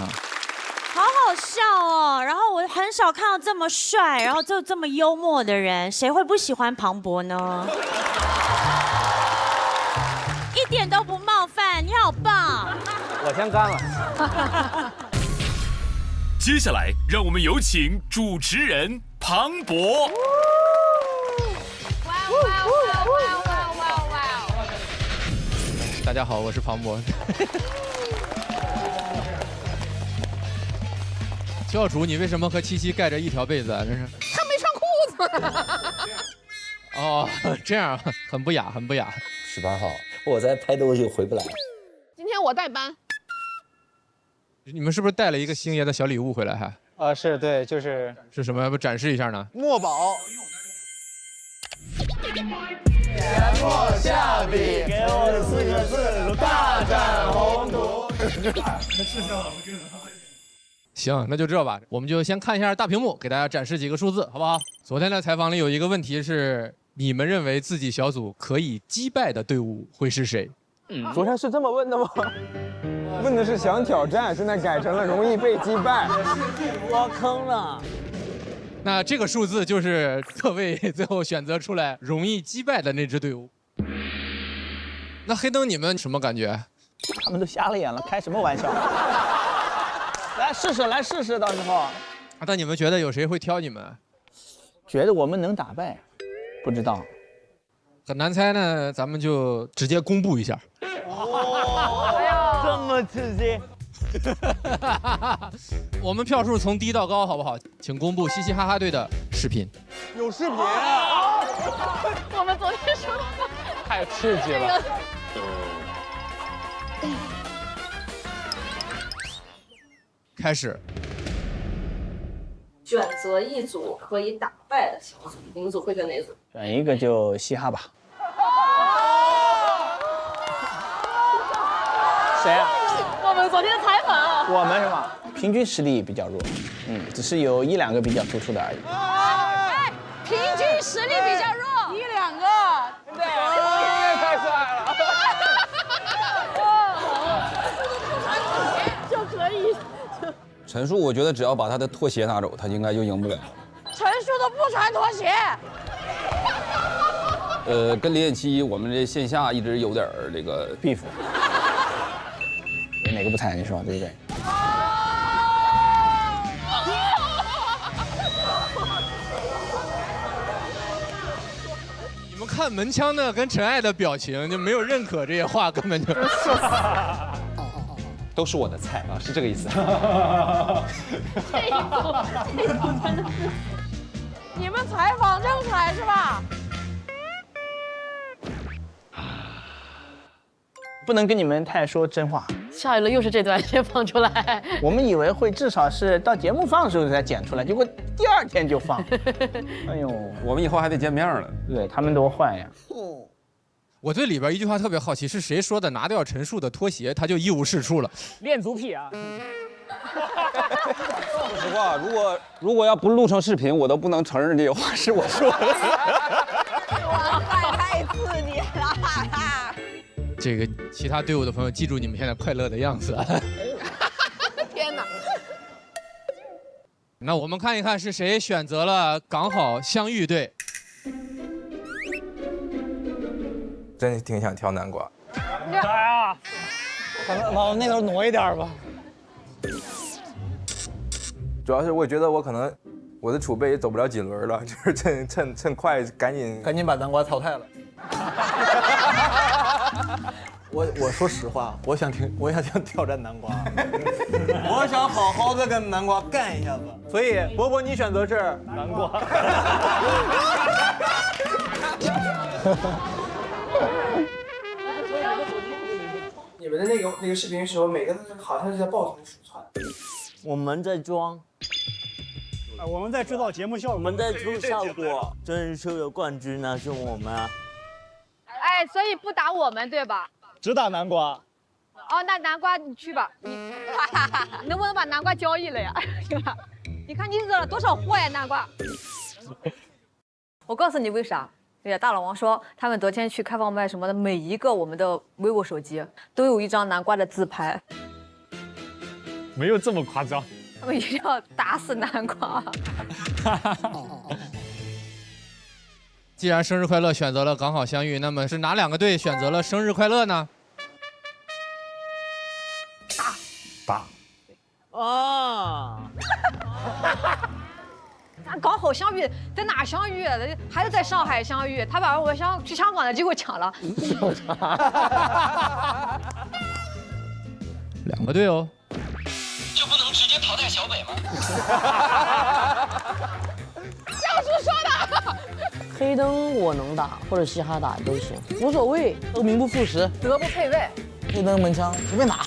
好好笑哦！然后我很少看到这么帅，然后就这么幽默的人，谁会不喜欢庞博呢？一点都不冒犯，你好棒！我先干了。接下来，让我们有请主持人庞博。大家好，我是庞博。教主，你为什么和七七盖着一条被子啊？这是他没穿裤子。哦，这样很不雅，很不雅。18号，我在拍东西回不来。今天我代班。你们是不是带了一个星爷的小礼物回来还？是对，是什么？要不展示一下呢？墨宝。研墨下笔，给我4个字：大展宏图。行，那就这吧，我们就先看一下大屏幕，给大家展示几个数字，好不好？昨天的采访里有一个问题是，你们认为自己小组可以击败的队伍会是谁？昨天是这么问的吗？问的是想挑战，现在改成了容易被击败。挖坑了。那这个数字就是各位最后选择出来容易击败的那支队伍。那黑灯你们什么感觉？他们都瞎了眼了，开什么玩笑？来试试，到时候。那你们觉得有谁会挑你们？觉得我们能打败，不知道。很难猜呢，咱们就直接公布一下。这么刺激！我们票数从低到高，好不好？请公布嘻嘻哈哈队的视频。有视频啊！我们昨天说的太刺激了。开始。选择一组可以打败的小组，你们组会选哪组？选一个就嘻哈吧。谁啊？我们昨天的采访。我们是吗？平均实力比较弱，只是有1、2个比较突出的而已。哎，平均实力比较弱，1、2个。对，太帅了。就可以。陈数，我觉得只要把他的拖鞋拿走，他应该就赢不了。陈数都不穿拖鞋。跟林彦期，我们这线下一直有点这个 beef。哪个不踩你说对不对？你们看门枪的跟陈爱的表情，就没有认可这些话，根本就。都是我的菜啊，是这个意思。这一组真的是，你们采访正彩是吧？不能跟你们太说真话。下一轮又是这段先放出来。我们以为会至少是到节目放的时候才剪出来，结果第2天就放。哎呦，我们以后还得见面了。对他们多坏呀！我对里边一句话特别好奇，是谁说的？拿掉陈数的拖鞋，他就一无是处了。练足癖啊！说实话，如果要不录成视频，我都不能承认这些话是我说的。哇塞，太刺激了！这个其他队伍的朋友，记住你们现在快乐的样子。天哪！那我们看一看是谁选择了港好相遇队。真挺想挑南瓜。来啊！咱们往那头挪一点吧。主要是我觉得我可能我的储备也走不了几轮了，就是趁快赶紧把南瓜淘汰了。我说实话，我想挑战南瓜，我想好好的跟南瓜干一下子。所以伯伯，你选择是南瓜。你们的那个视频时候，每个好像是在抱团鼠窜。我们在装，我们在制造节目效果，我们在出效果。真是的冠军呢，是我们啊！哎，所以不打我们对吧？只打南瓜。哦，那南瓜你去吧，你能不能把南瓜交易了呀？对吧？你看你惹了多少祸呀，南瓜！我告诉你为啥？对呀，大老王说他们昨天去开放麦什么的，每一个我们的 vivo 手机都有一张南瓜的自拍。没有这么夸张。他们一定要打死南瓜。既然生日快乐选择了刚好相遇，那么是哪2个队选择了生日快乐呢？打。哦。咱刚好相遇，在哪相遇？还是在上海相遇？他把我去香港的机会抢了。 2个队哦。就不能直接淘汰小北吗？教主说的。黑灯我能打，或者嘻哈打都行，无所谓，都名不副实，德不配位。黑灯门枪随便打。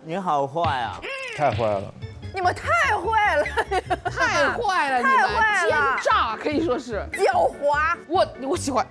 你好坏啊！太坏了。 你们太坏了，太坏了，你们太坏了，奸诈可以说是狡猾。我喜欢。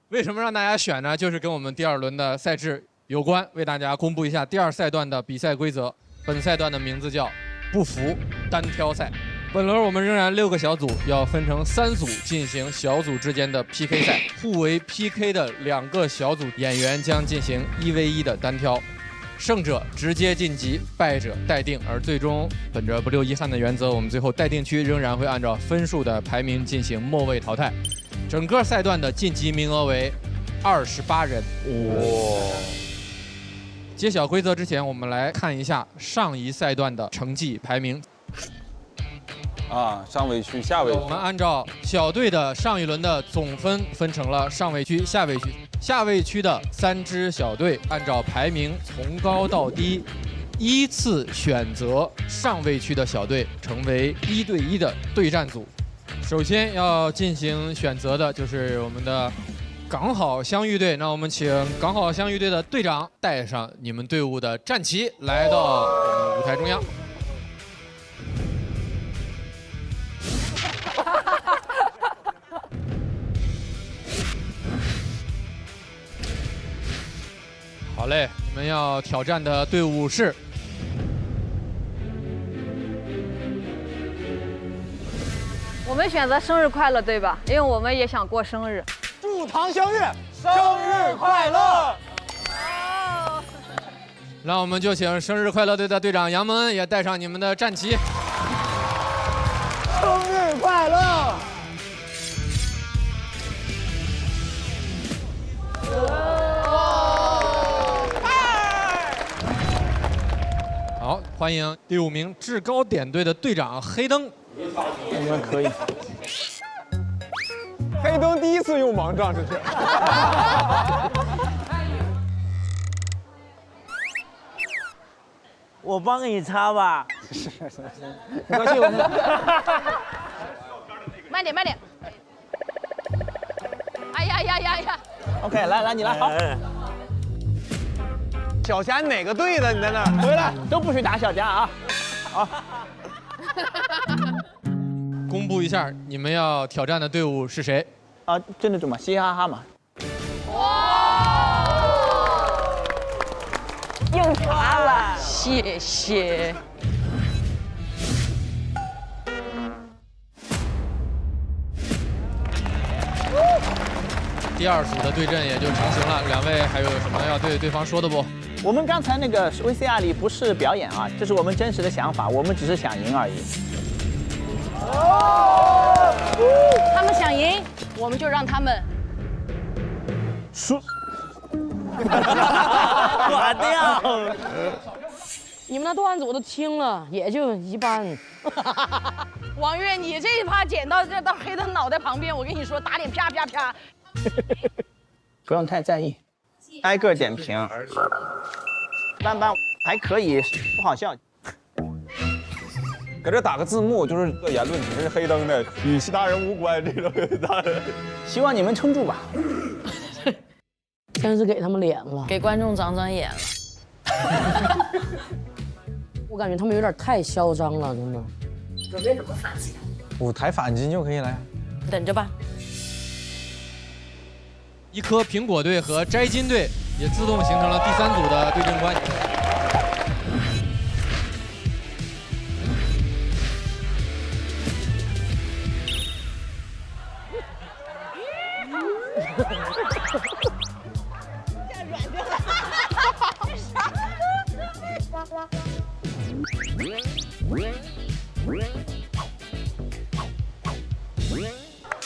为什么让大家选呢？就是跟我们第2轮的赛制有关。为大家公布一下第2赛段的比赛规则。本赛段的名字叫不服单挑赛。本轮我们仍然6个小组，要分成3组进行小组之间的 PK 赛。互为 PK 的2个小组演员将进行1v1的单挑。 胜者直接晋级，败者待定。而最终本着不留遗憾的原则，我们最后待定区仍然会按照分数的排名进行末位淘汰。整个赛段的晋级名额为28人。哇！揭晓规则之前，我们来看一下上一赛段的成绩排名。啊，上位区、下位区。我们按照小队的上一轮的总分分成了上位区、下位区。 下位区的3支小队按照排名从高到低，依次选择上位区的小队成为1对1的对战组。首先要进行选择的就是我们的刚好相遇队。那我们请刚好相遇队的队长带上你们队伍的战旗，来到我们舞台中央。好嘞，你们要挑战的队伍是我们选择生日快乐，对吧？因为我们也想过生日。祝堂相遇，生日快乐！那我们就请生日快乐队的队长杨蒙恩也带上你们的战旗。生日快乐！好，欢迎第5名制高点队的队长黑灯。你们可以。黑灯第1次用盲杖，这是。我帮你擦吧。不客气，慢点，慢点。哎呀呀呀呀 ！OK， 来，你来，好。小霞哪个队的？你在那儿回来，都不许打小佳啊！好。公布一下你们要挑战的队伍是谁？啊，就那种嘛，嘻嘻哈哈嘛。用它了，谢谢。第2组的对阵也就成型了。2位还有什么要对对方说的不？我们刚才那个 VCR 里不是表演啊，这是我们真实的想法，我们只是想赢而已。他们想赢，我们就让他们输。垮掉。你们那段子我都听了，也就一般。王月，你这一趴剪到黑灯脑袋旁边，我跟你说，打脸啪啪啪。不用太在意，挨个点评。斑斑还可以，不好笑。搁这打个字幕，就是个言论，这是黑灯的，与其他人无关。这种大人，希望你们撑住吧。真是给他们脸了，给观众长长眼了。我感觉他们有点太嚣张了，真的。准备怎么反击？舞台反击就可以了呀。等着吧。一颗苹果队和摘金队也自动形成了第3组的对阵关系。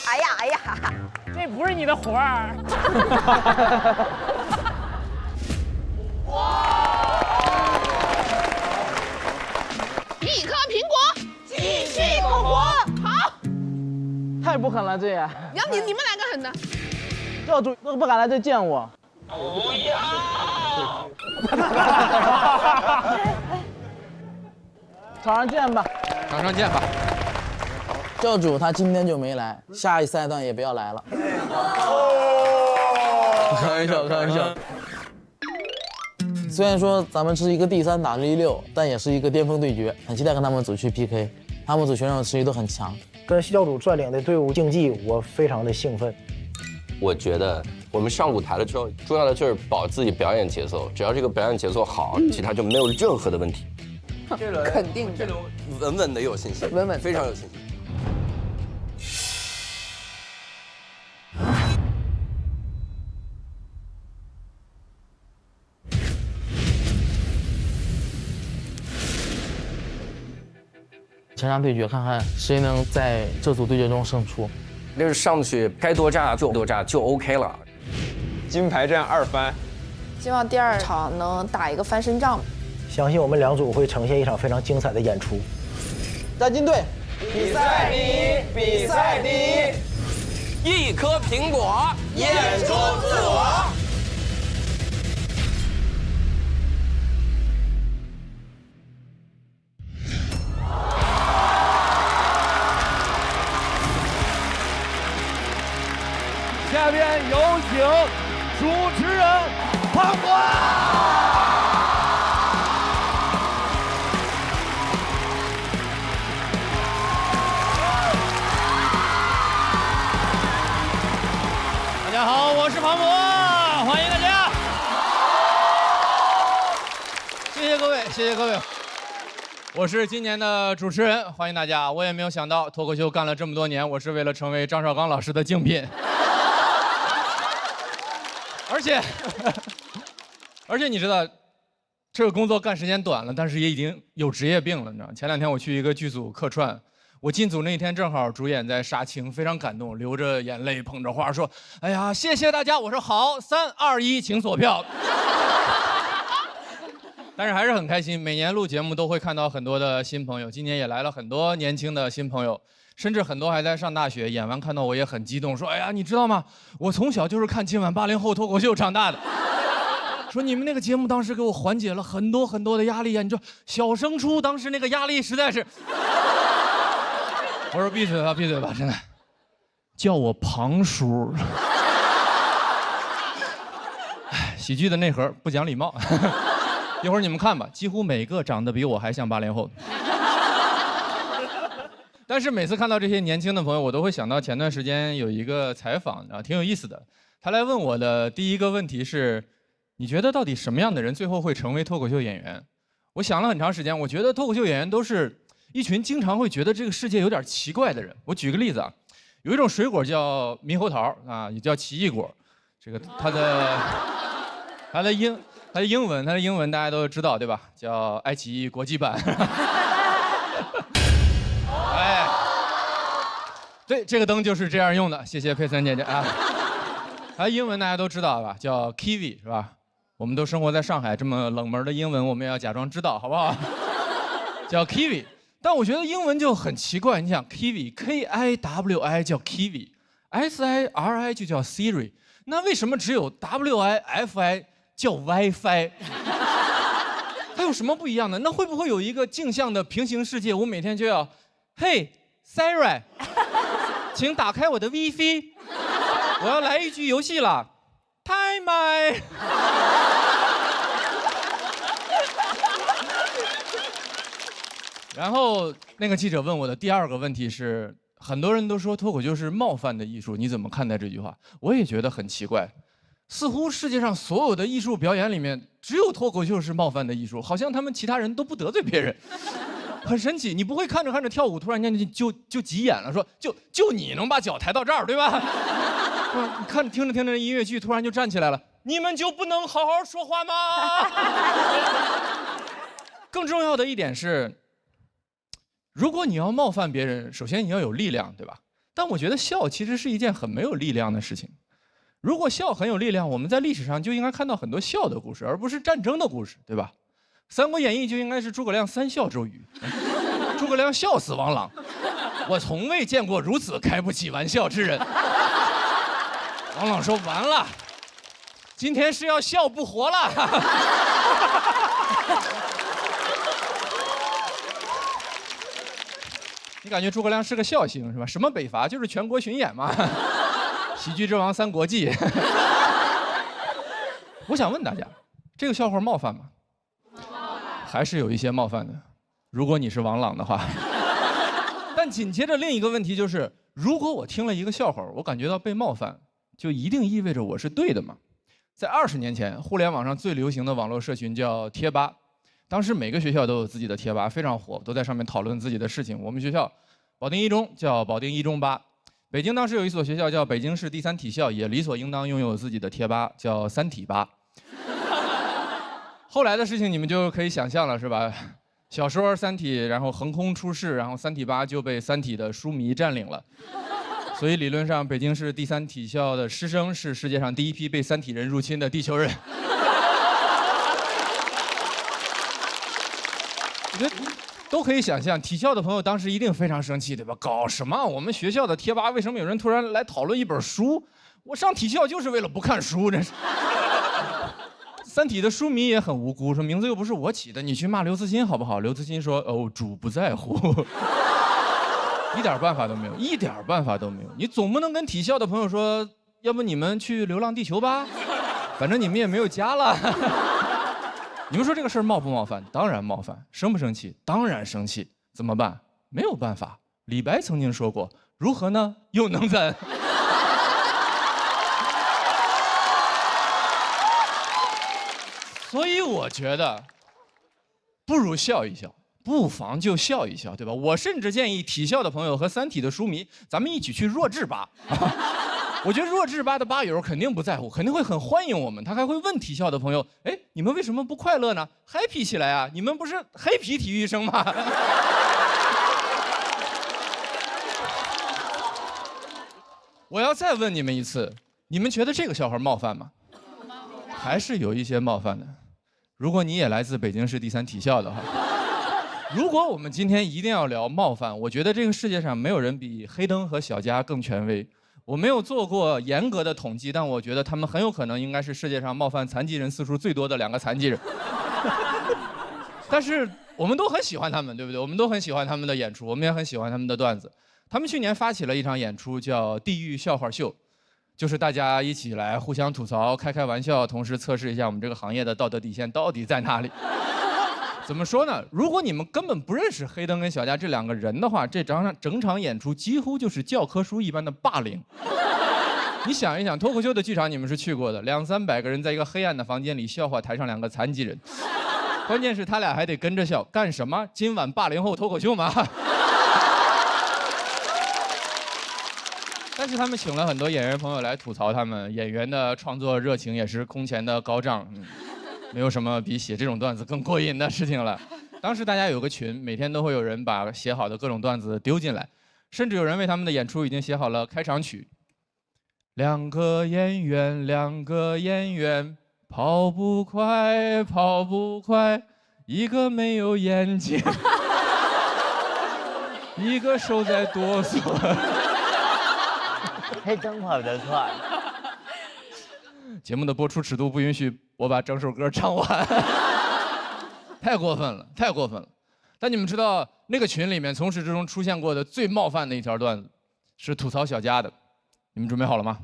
哎呀哎呀，这不是你的活儿。一颗苹果，继续复活。好，太不狠了，这也。要你们两个狠的。教主都不敢来这见我。不要！场上见吧。场上见吧。教主他今天就没来，下一赛段也不要来了。开玩笑，开玩笑。虽然说咱们是一个第3打第6，但也是一个巅峰对决，很期待跟他们组去 PK。他们组选手实力都很强，跟教主率领的队伍竞技，我非常的兴奋。我觉得我们上舞台了之后，重要的就是保自己表演节奏，只要这个表演节奏好，其他就没有任何的问题。肯定的，稳稳的有信心，稳稳非常有信心。前场对决，看看谁能在这组对决中胜出。就是上去该多炸就多炸就 OK 了。金牌战2番，希望第2场能打一个翻身仗。相信我们2组会呈现一场非常精彩的演出。战金队，比赛第1，比赛第1，一颗苹果，演出自我。下面有请主持人庞博。大家好，我是庞博，欢迎大家。谢谢各位，谢谢各位。我是今年的主持人，欢迎大家。我也没有想到脱口秀干了这么多年，我是为了成为张绍刚老师的竞品。而且你知道，这个工作干时间短了，但是也已经有职业病了，你知道吗？前2天我去一个剧组客串，我进组那天正好主演在杀青，非常感动，流着眼泪捧着花说：“哎呀，谢谢大家！”我说：“好，3、2、1，请锁票。”但是还是很开心，每年录节目都会看到很多的新朋友，今年也来了很多年轻的新朋友。甚至很多还在上大学，演完看到我也很激动，说：“哎呀，你知道吗？我从小就是看今晚80后脱口秀长大的。说你们那个节目当时给我缓解了很多很多的压力啊！你说小升初当时那个压力实在是……我说闭嘴吧，闭嘴吧，真的，叫我庞叔。哎，喜剧的内核不讲礼貌。一会儿你们看吧，几乎每个长得比我还像80后。但是每次看到这些年轻的朋友，我都会想到前段时间有一个采访啊，挺有意思的。他来问我的第一个问题是：你觉得到底什么样的人最后会成为脱口秀演员？我想了很长时间，我觉得脱口秀演员都是一群经常会觉得这个世界有点奇怪的人。我举个例子啊，有一种水果叫猕猴桃啊，也叫奇异果。这个它的英文大家都知道对吧？叫爱奇艺国际版。哎，对，这个灯就是这样用的，谢谢佩森姐姐啊。它英文大家都知道吧？叫 kiwi 是吧？我们都生活在上海，这么冷门的英文我们也要假装知道，好不好？叫 kiwi， 但我觉得英文就很奇怪，你想 kiwi K-I-W-I 叫 kiwi，S-I-R-I 就叫 Siri， 那为什么只有 W-I-F-I 叫 WiFi？ 它有什么不一样的？那会不会有一个镜像的平行世界？我每天就要，嘿 Siri， 请打开我的 WiFi， 我要来一局游戏了 ，Time。然后那个记者问我的第二个问题是，很多人都说脱口秀是冒犯的艺术，你怎么看待这句话？我也觉得很奇怪，似乎世界上所有的艺术表演里面，只有脱口秀是冒犯的艺术，好像他们其他人都不得罪别人，很神奇。你不会看着看着跳舞，突然间就急眼了，说就你能把脚抬到这儿，对吧？你看听着听着音乐剧，突然就站起来了，你们就不能好好说话吗？更重要的一点是，如果你要冒犯别人，首先你要有力量，对吧？但我觉得笑其实是一件很没有力量的事情。如果笑很有力量，我们在历史上就应该看到很多笑的故事，而不是战争的故事，对吧？《三国演义》就应该是诸葛亮三笑周瑜，诸葛亮笑死王朗，我从未见过如此开不起玩笑之人。王朗说：“完了，今天是要笑不活了。”你感觉诸葛亮是个笑星是吧？什么北伐就是全国巡演嘛，喜剧之王三国记。我想问大家，这个笑话冒犯吗？还是有一些冒犯的，如果你是王朗的话。但紧接着另一个问题就是，如果我听了一个笑话，我感觉到被冒犯，就一定意味着我是对的吗？在20年前，互联网上最流行的网络社群叫贴吧。当时每个学校都有自己的贴吧，非常火，都在上面讨论自己的事情。我们学校保定一中叫保定一中吧，北京当时有一所学校叫北京市第三体校，也理所应当拥有自己的贴吧，叫三体吧。后来的事情你们就可以想象了，是吧？小说《三体》，然后横空出世，然后三体吧就被三体的书迷占领了。所以理论上，北京市第三体校的师生是世界上第一批被三体人入侵的地球人。我觉得都可以想象，体校的朋友当时一定非常生气，对吧？搞什么？我们学校的贴吧为什么有人突然来讨论一本书？我上体校就是为了不看书，真是。三体的书迷也很无辜，说名字又不是我起的，你去骂刘慈欣好不好？刘慈欣说：“哦，主不在乎。”一点办法都没有，一点办法都没有。你总不能跟体校的朋友说，要不你们去《流浪地球》吧，反正你们也没有家了。你们说这个事儿冒不冒犯？当然冒犯。生不生气？当然生气。怎么办？没有办法。李白曾经说过：“如何呢？又能怎？”所以我觉得，不如笑一笑，不妨就笑一笑，对吧？我甚至建议体校的朋友和三体的书迷，咱们一起去弱智吧。我觉得弱智吧的吧友肯定不在乎，肯定会很欢迎我们。他还会问体校的朋友：“哎，你们为什么不快乐呢 ？happy 起来啊！你们不是黑皮体育生吗？”我要再问你们一次，你们觉得这个笑话冒犯吗？还是有一些冒犯的。如果你也来自北京市第三体校的话，如果我们今天一定要聊冒犯，我觉得这个世界上没有人比黑灯和小佳更权威。我没有做过严格的统计，但我觉得他们很有可能应该是世界上冒犯残疾人次数最多的2个残疾人。但是我们都很喜欢他们，对不对？我们都很喜欢他们的演出，我们也很喜欢他们的段子。他们去年发起了一场演出，叫《地狱笑话秀》，就是大家一起来互相吐槽、开玩笑，同时测试一下我们这个行业的道德底线到底在哪里。怎么说呢？如果你们根本不认识黑灯跟小佳这2个人的话，这整场演出几乎就是教科书一般的霸凌。你想一想，脱口秀的剧场你们是去过的，200-300个人在一个黑暗的房间里笑话台上2个残疾人，关键是他俩还得跟着笑，干什么？今晚80后脱口秀吗？但是他们请了很多演员朋友来吐槽他们，演员的创作热情也是空前的高涨。没有什么比写这种段子更过瘾的事情了。当时大家有个群，每天都会有人把写好的各种段子丢进来，甚至有人为他们的演出已经写好了开场曲。2个演员，跑不快，一个没有眼睛，一个手在哆嗦。黑灯跑得快。节目的播出尺度不允许我把整首歌唱完，太过分了，太过分了。但你们知道那个群里面从始至终出现过的最冒犯的一条段子，是吐槽小佳的。你们准备好了吗？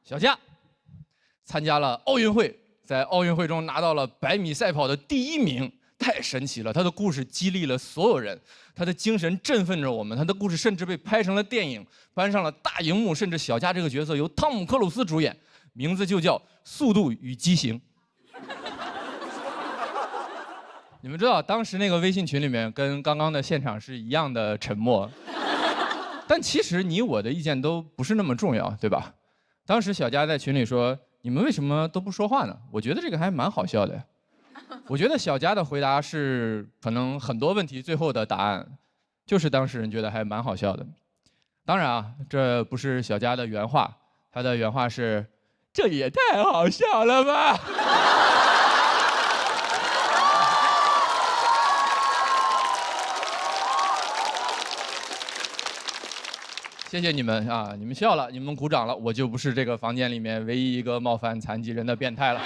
小佳参加了奥运会，在奥运会中拿到了100米赛跑的第1名，太神奇了。他的故事激励了所有人，他的精神振奋着我们，他的故事甚至被拍成了电影，搬上了大荧幕，甚至小佳这个角色由汤姆·克鲁斯主演，名字就叫《速度与激情》。你们知道当时那个微信群里面跟刚刚的现场是一样的沉默，但其实你我的意见都不是那么重要，对吧？当时小佳在群里说：“你们为什么都不说话呢？”我觉得这个还蛮好笑的。我觉得小佳的回答是可能很多问题最后的答案，就是当事人觉得还蛮好笑的。当然啊，这不是小佳的原话，他的原话是：“这也太好笑了吧！”谢谢你们啊！你们笑了，你们鼓掌了，我就不是这个房间里面唯一一个冒犯残疾人的变态了。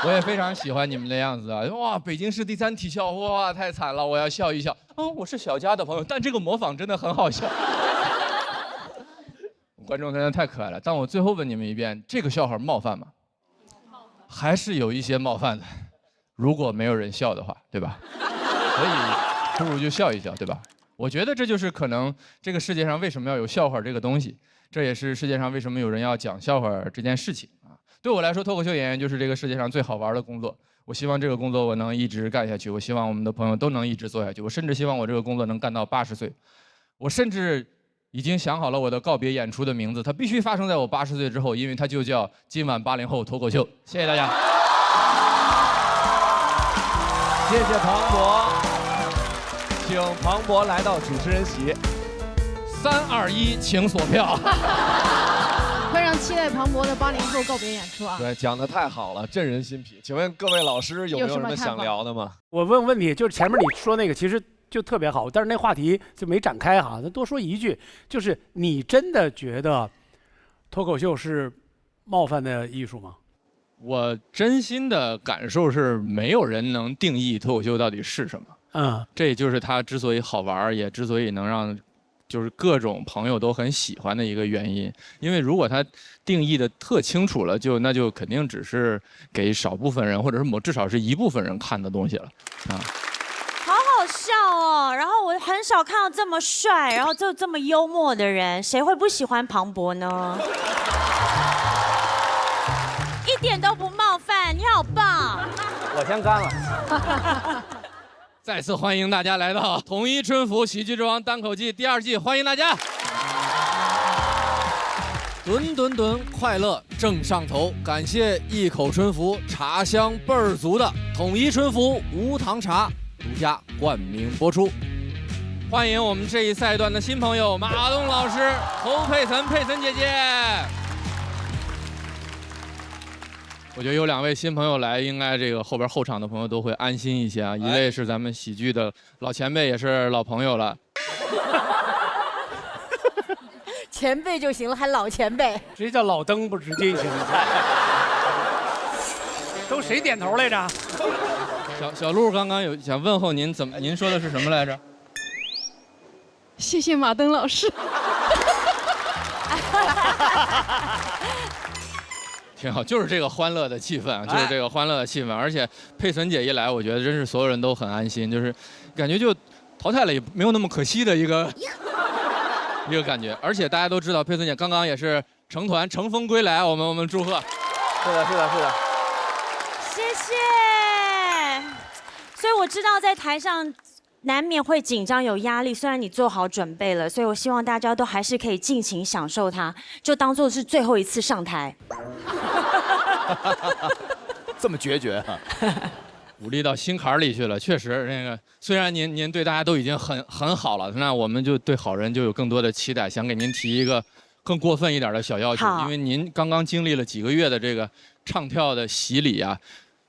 我也非常喜欢你们的样子啊！哇，北京市第3体校，哇，太惨了，我要笑一笑。我是小佳的朋友，但这个模仿真的很好笑。观众真的太可爱了。但我最后问你们一遍，这个笑话冒犯吗？还是有一些冒犯的。如果没有人笑的话，对吧？所以不如就笑一笑，对吧？我觉得这就是可能这个世界上为什么要有笑话这个东西，这也是世界上为什么有人要讲笑话这件事情啊。对我来说，脱口秀演员就是这个世界上最好玩的工作。我希望这个工作我能一直干下去，我希望我们的朋友都能一直做下去，我甚至希望我这个工作能干到80岁。我甚至已经想好了我的告别演出的名字，它必须发生在我80岁之后，因为它就叫今晚80后脱口秀。谢谢大家。谢谢庞博，请庞博来到主持人席。3、2、1，请锁票。非常期待庞博的80后告别演出啊！对，讲得太好了，振人心脾。请问各位老师有没有什么想聊的吗？我问问题，就是前面你说那个其实就特别好，但是那话题就没展开哈。再多说一句，就是你真的觉得脱口秀是冒犯的艺术吗？我真心的感受是，没有人能定义脱口秀到底是什么。这也就是它之所以好玩，也之所以能让就是各种朋友都很喜欢的一个原因。因为如果它定义的特清楚了，那就肯定只是给少部分人，或者是至少是一部分人看的东西了啊。好好笑哦！然后我很少看到这么帅，然后就这么幽默的人，谁会不喜欢庞博呢？一点都不冒犯，你好棒！我先干了。再次欢迎大家来到《统一春福喜剧之王单口季》第2季，欢迎大家！吨，快乐正上头，感谢一口春福，茶香倍儿足的统一春福无糖茶独家冠名播出。欢迎我们这一赛段的新朋友马东老师、侯佩岑姐姐。我觉得有2位新朋友来，应该这个后边后场的朋友都会安心一些啊。一位是咱们喜剧的老前辈，也是老朋友了。前辈就行了，还老前辈？直接叫老登不直接行？都谁点头来着？小陆刚刚有想问候您，您说的是什么来着？谢谢马登老师。挺好，就是这个欢乐的气氛啊，就是这个欢乐的气氛。而且佩岑姐一来，我觉得真是所有人都很安心，就是感觉就淘汰了也没有那么可惜的一个感觉。而且大家都知道，佩岑姐刚刚也是成团乘风归来，我们祝贺。是的。谢谢。所以我知道在台上难免会紧张有压力，虽然你做好准备了，所以我希望大家都还是可以尽情享受它，就当做是最后一次上台。这么决绝啊！鼓励到心坎里去了，确实那个虽然您对大家都已经很好了，那我们就对好人就有更多的期待，想给您提一个更过分一点的小要求，因为您刚刚经历了几个月的这个唱跳的洗礼啊，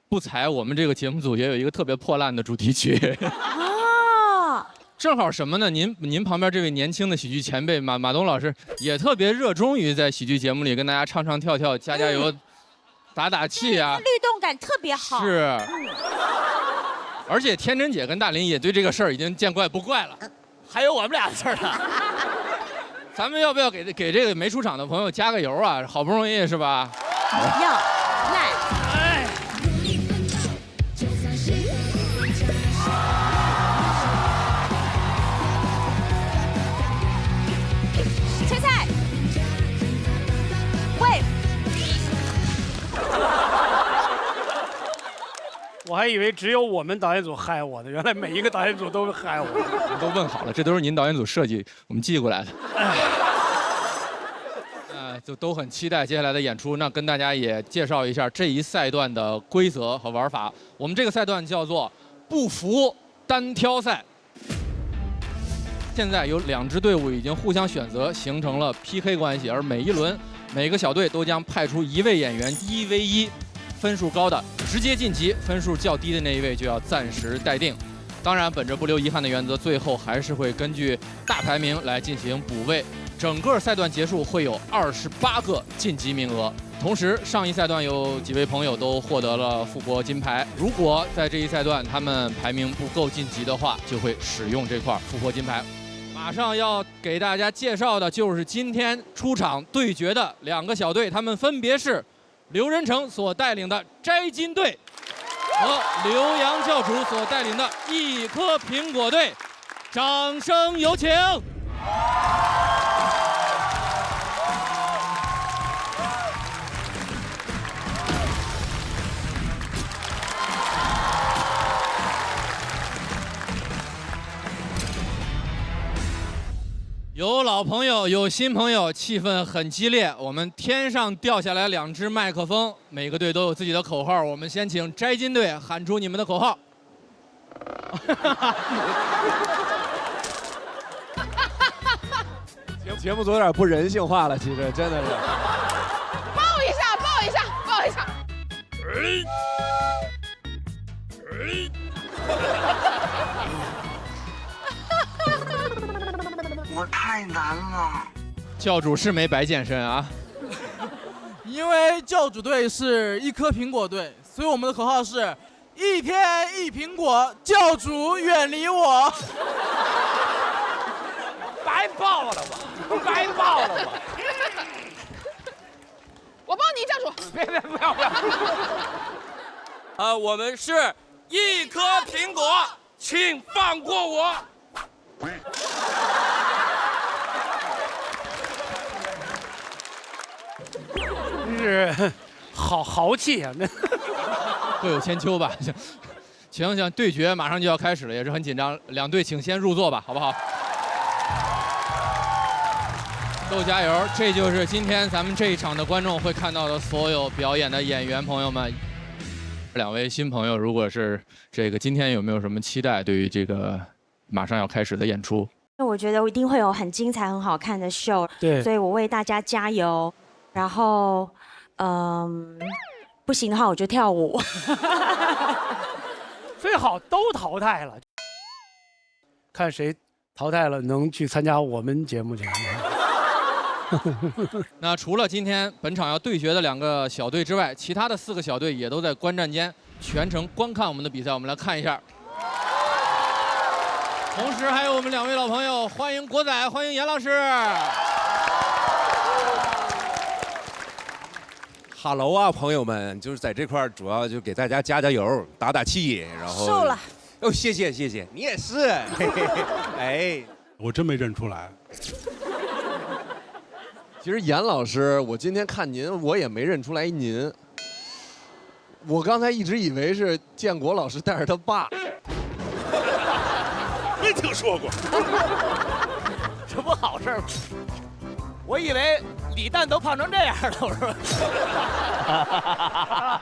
不才我们这个节目组也有一个特别破烂的主题曲。正好什么呢？您旁边这位年轻的喜剧前辈马东老师也特别热衷于在喜剧节目里跟大家唱唱跳跳、加加油、打气啊，律动感特别好。是。而且天真姐跟大林也对这个事儿已经见怪不怪了。还有我们俩的事儿呢。咱们要不要给这个没出场的朋友加个油啊？好不容易是吧？要来。切菜。喂。我还以为只有我们导演组害我呢，原来每一个导演组都害我。都问好了，这都是您导演组设计，我们寄过来的。就都很期待接下来的演出。那跟大家也介绍一下这一赛段的规则和玩法。我们这个赛段叫做不服单挑赛。现在有2支队伍已经互相选择，形成了 PK 关系，而每一轮每个小队都将派出1位演员1v1，分数高的直接晋级，分数较低的那一位就要暂时待定。当然，本着不留遗憾的原则，最后还是会根据大排名来进行补位。整个赛段结束会有28个晋级名额。同时，上一赛段有几位朋友都获得了复活金牌。如果在这一赛段他们排名不够晋级的话，就会使用这块复活金牌。马上要给大家介绍的就是今天出场对决的2个小队，他们分别是刘仁成所带领的摘金队和刘洋教主所带领的一颗苹果队。掌声有请！有老朋友，有新朋友，气氛很激烈。我们天上掉下来2只麦克风，每个队都有自己的口号。我们先请摘金队喊出你们的口号。节目组有点不人性化了，其实真的是。抱一下，抱一下，抱一下。我太难了。教主是没白健身啊。因为教主队是一颗苹果队，所以我们的口号是一天一苹果，教主远离我。白报了吧，白报了吧。我帮你，教主。别，不要。我们是一颗苹果，请放过我。真是豪气啊！那各有千秋吧。行，对决马上就要开始了，也是很紧张。2队请先入座吧，好不好？都加油！这就是今天咱们这一场的观众会看到的所有表演的演员朋友们。2位新朋友，如果是这个今天有没有什么期待？对于这个马上要开始的演出？我觉得我一定会有很精彩、很好看的秀，对，所以我为大家加油。然后，不行的话我就跳舞。最好都淘汰了，看谁淘汰了能去参加我们节目去。那除了今天本场要对决的2个小队之外，其他的4个小队也都在观战间全程观看我们的比赛。我们来看一下。同时还有我们2位老朋友，欢迎国仔，欢迎严老师。哈喽啊，朋友们，就是在这块儿主要就给大家加油、打打气，然后。瘦了。哦，谢谢，你也是。哎，我真没认出来。其实严老师，我今天看您，我也没认出来您。我刚才一直以为是建国老师带着他爸。没听说过。这不好事儿吗？我以为李诞都胖成这样了，我说。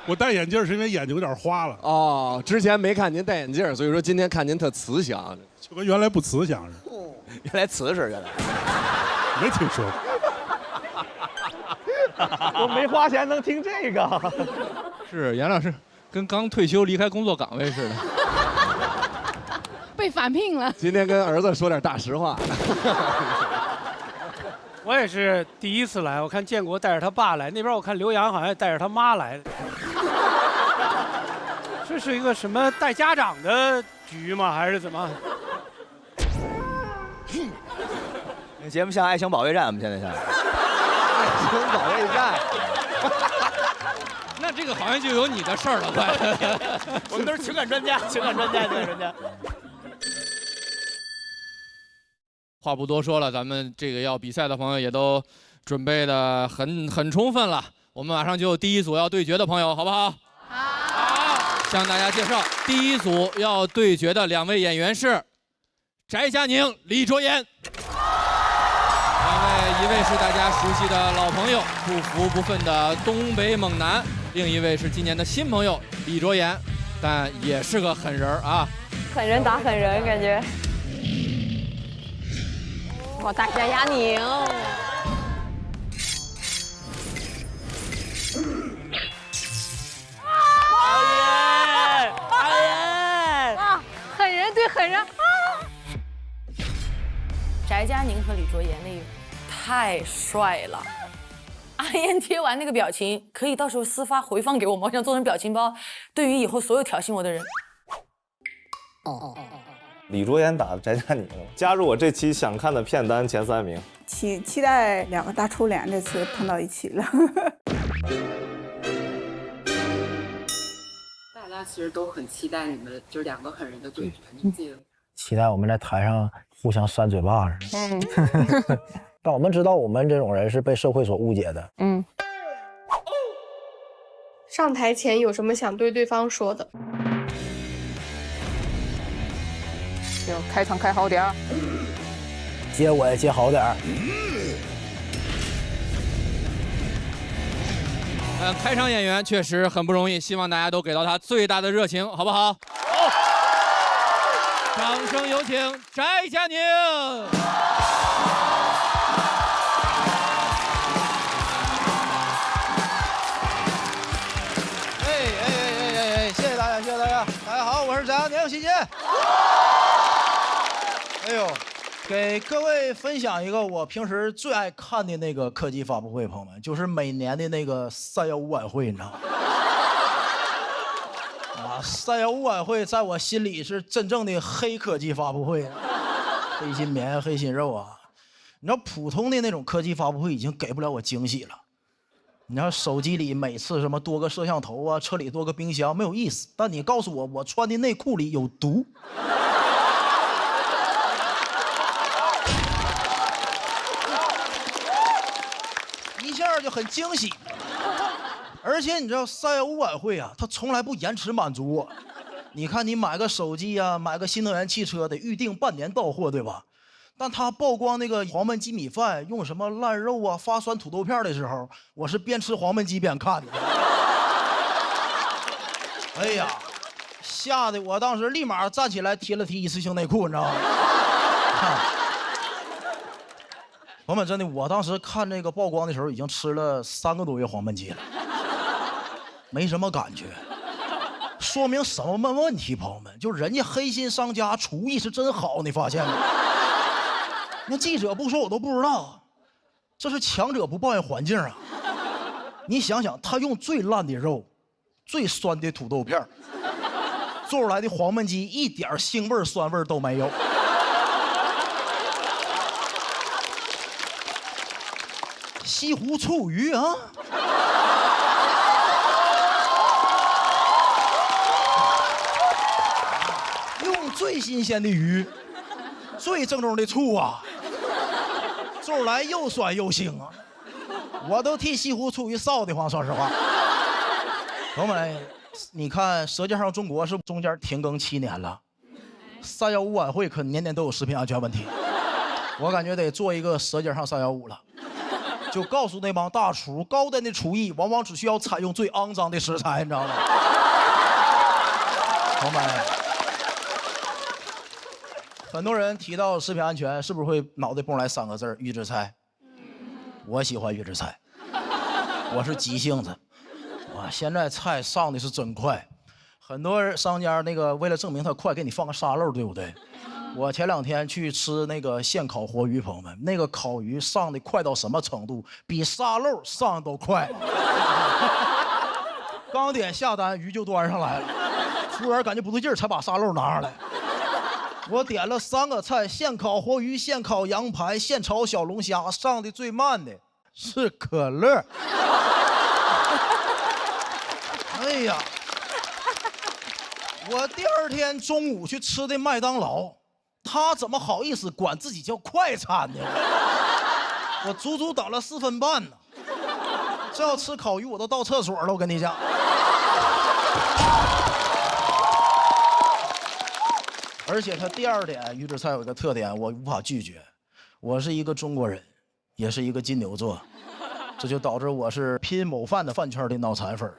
我戴眼镜是因为眼睛有点花了。哦，之前没看您戴眼镜，所以说今天看您特慈祥，就跟原来不慈祥似的。原来瓷实，原来。没听说过。我没花钱能听这个。是严老师跟刚退休离开工作岗位似的。被返聘了。今天跟儿子说点大实话。我也是第一次来，我看建国带着他爸来，那边我看刘洋好像带着他妈来。这是一个什么带家长的局吗？还是怎么？节目像《爱情保卫战》，我们现在像《爱情保卫战》。那这个好像就有你的事儿了，快！我们都是情感专家，情感专家。话不多说了，咱们这个要比赛的朋友也都准备的很充分了。我们马上就有第一组要对决的朋友，好不好？好。向大家介绍，第一组要对决的2位演员是翟佳宁、李卓妍。2位，一位是大家熟悉的老朋友，不服不忿的东北猛男；另一位是今年的新朋友李卓妍，但也是个狠人啊。狠人打狠人，感觉。哇，大家佳宁。狠人对狠人啊！翟佳宁和李卓妍那个太帅了。阿燕贴完那个表情，可以到时候私发回放给我吗？我想做成表情包，对于以后所有挑衅我的人。李卓妍打翟佳宁，加入我这期想看的片单前3名。期待2个大臭脸这次碰到一起了。大家其实都很期待你们就是2个狠人的对决，你们自己期待我们在台上互相扇嘴巴子。但我们知道我们这种人是被社会所误解的。上台前有什么想对对方说的？就开场开好点儿，接我也接好点儿。开场演员确实很不容易，希望大家都给到他最大的热情，好不好？好，掌声有请翟佳宁。谢谢大家，谢谢大家。大家好，我是翟佳宁，谢谢。哎呦，给各位分享一个我平时最爱看的那个科技发布会，朋友们，就是每年的那个315晚会，你知道吗？啊，315晚会在我心里是真正的黑科技发布会，黑心棉、黑心肉啊！你知道普通的那种科技发布会已经给不了我惊喜了。你要手机里每次什么多个摄像头啊，车里多个冰箱没有意思，但你告诉我穿的内裤里有毒。一下就很惊喜，而且你知道315晚会啊，它从来不延迟满足我。你看，你买个手机啊，买个新能源汽车得预定半年到货，对吧？但他曝光那个黄焖鸡米饭用什么烂肉啊、发酸土豆片的时候，我是边吃黄焖鸡边看的。哎呀，吓得我当时立马站起来贴了一次性内裤，你知道吗？朋友们，真的，我当时看这个曝光的时候，已经吃了3个多月黄焖鸡了，没什么感觉。说明什么问题？朋友们，就人家黑心商家厨艺是真好，你发现没？那记者不说我都不知道，这是强者不抱怨环境啊！你想想，他用最烂的肉、最酸的土豆片做出来的黄焖鸡，一点腥味、酸味都没有。西湖醋鱼啊！用最新鲜的鱼，最正宗的醋啊！做出来又酸又腥啊！我都替西湖醋鱼臊得慌，说实话。朋友们，你看《舌尖上中国》是中间停更7年了，315晚会可年年都有食品安全问题，我感觉得做一个《舌尖上315》了，就告诉那帮大厨，高端的厨艺往往只需要采用最肮脏的食材，你知道吗？朋友们。很多人提到食品安全，是不是会脑袋蹦来3个字：预制菜？我喜欢预制菜，我是急性子。哇，现在菜上的是真快，很多商家那个为了证明它快，给你放个沙漏，对不对？我前2天去吃那个现烤活鱼，朋友们，那个烤鱼上的快到什么程度？比沙漏上的都快。刚点下单，鱼就端上来了，服务员感觉不对劲儿，才把沙漏拿上来。我点了3个菜：现烤活鱼、现烤羊排、现炒小龙虾。上的最慢的是可乐。哎呀，我第2天中午去吃的麦当劳，他怎么好意思管自己叫快餐呢？我足足等了4分半呢。这要吃烤鱼，我都到厕所了。我跟你讲。而且它第二点，预制菜有一个特点，我无法拒绝。我是一个中国人，也是一个金牛座，这就导致我是拼某饭的饭圈的脑残粉。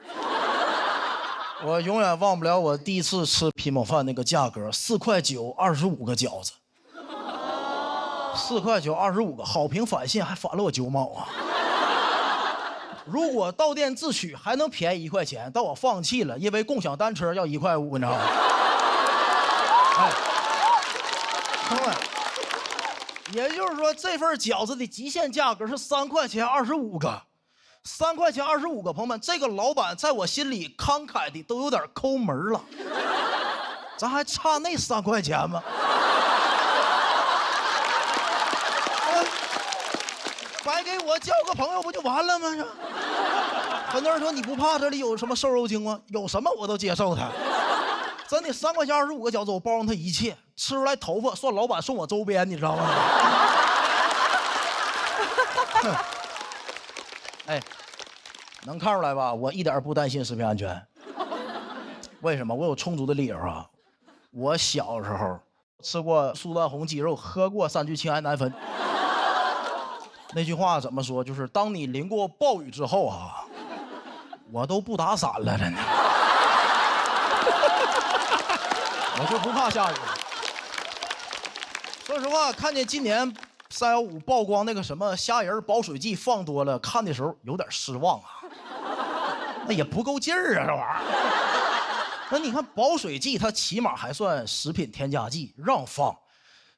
我永远忘不了我第一次吃拼某饭那个价格，4块9 25个饺子，4块9 25个，好评返现还返了我9毛啊！如果到店自取还能便宜1块钱，但我放弃了，因为共享单车要1块5，你知道吗？哎，朋友们，也就是说这份饺子的极限价格是3块钱25个。3块钱25个，朋友们，这个老板在我心里慷慨的都有点抠门了。咱还差那3块钱吗？白给我交个朋友不就完了吗？很多人说你不怕这里有什么瘦肉精吗？有什么我都接受他。真的，3块钱25个饺子，我包容他一切，吃出来头发算老板送我周边，你知道吗？哎，能看出来吧？我一点不担心食品安全。为什么？我有充足的理由啊！我小时候吃过苏丹红鸡肉，喝过3聚氰胺南酚。那句话怎么说？就是当你淋过暴雨之后啊，我都不打伞了，真的。我就不怕下雨。说实话，看见今年315曝光那个什么虾仁保水剂放多了，看的时候有点失望啊。那也不够劲儿啊，这玩意儿。那你看保水剂，它起码还算食品添加剂，让放。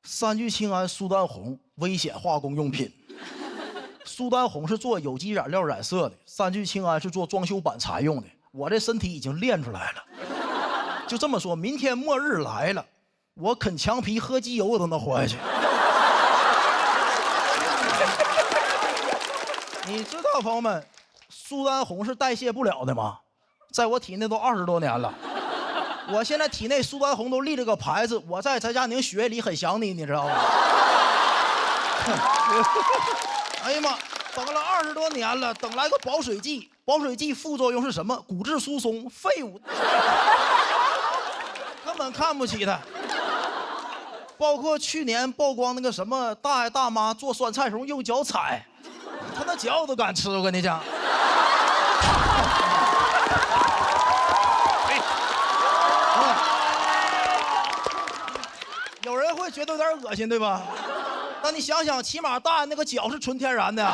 3聚氰胺苏丹红危险化工用品。苏丹红是做有机染料染色的，3聚氰胺是做装修板材用的。我这身体已经练出来了。就这么说，明天末日来了，我啃墙皮喝机油我都能活下去。你知道朋友们，苏丹红是代谢不了的吗？在我体内都20多年了，我现在体内苏丹红都立了个牌子，我在翟佳宁血液里很想你，你知道吗？哎呀妈，等了20多年了，等来个保水剂，保水剂副作用是什么？骨质疏松，废物。根本看不起他。包括去年曝光那个什么大爷大妈做酸菜时候用脚踩，他那脚都敢吃，我跟你讲。有人会觉得有点恶心，对吧？但你想想，起码大爷那个脚是纯天然的。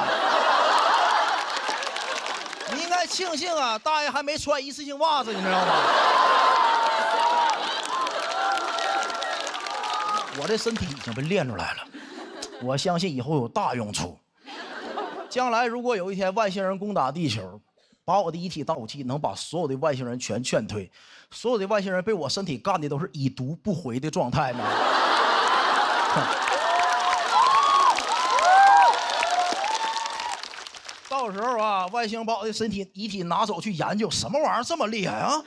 你应该庆幸啊，大爷还没穿一次性袜子，你知道吗？我这身体已经被练出来了，我相信以后有大用处。将来如果有一天外星人攻打地球，把我的遗体当武器，能把所有的外星人全劝退。所有的外星人被我身体干的都是已读不回的状态呢。到时候啊，外星把我的身体遗体拿走去研究，什么玩意儿这么厉害啊？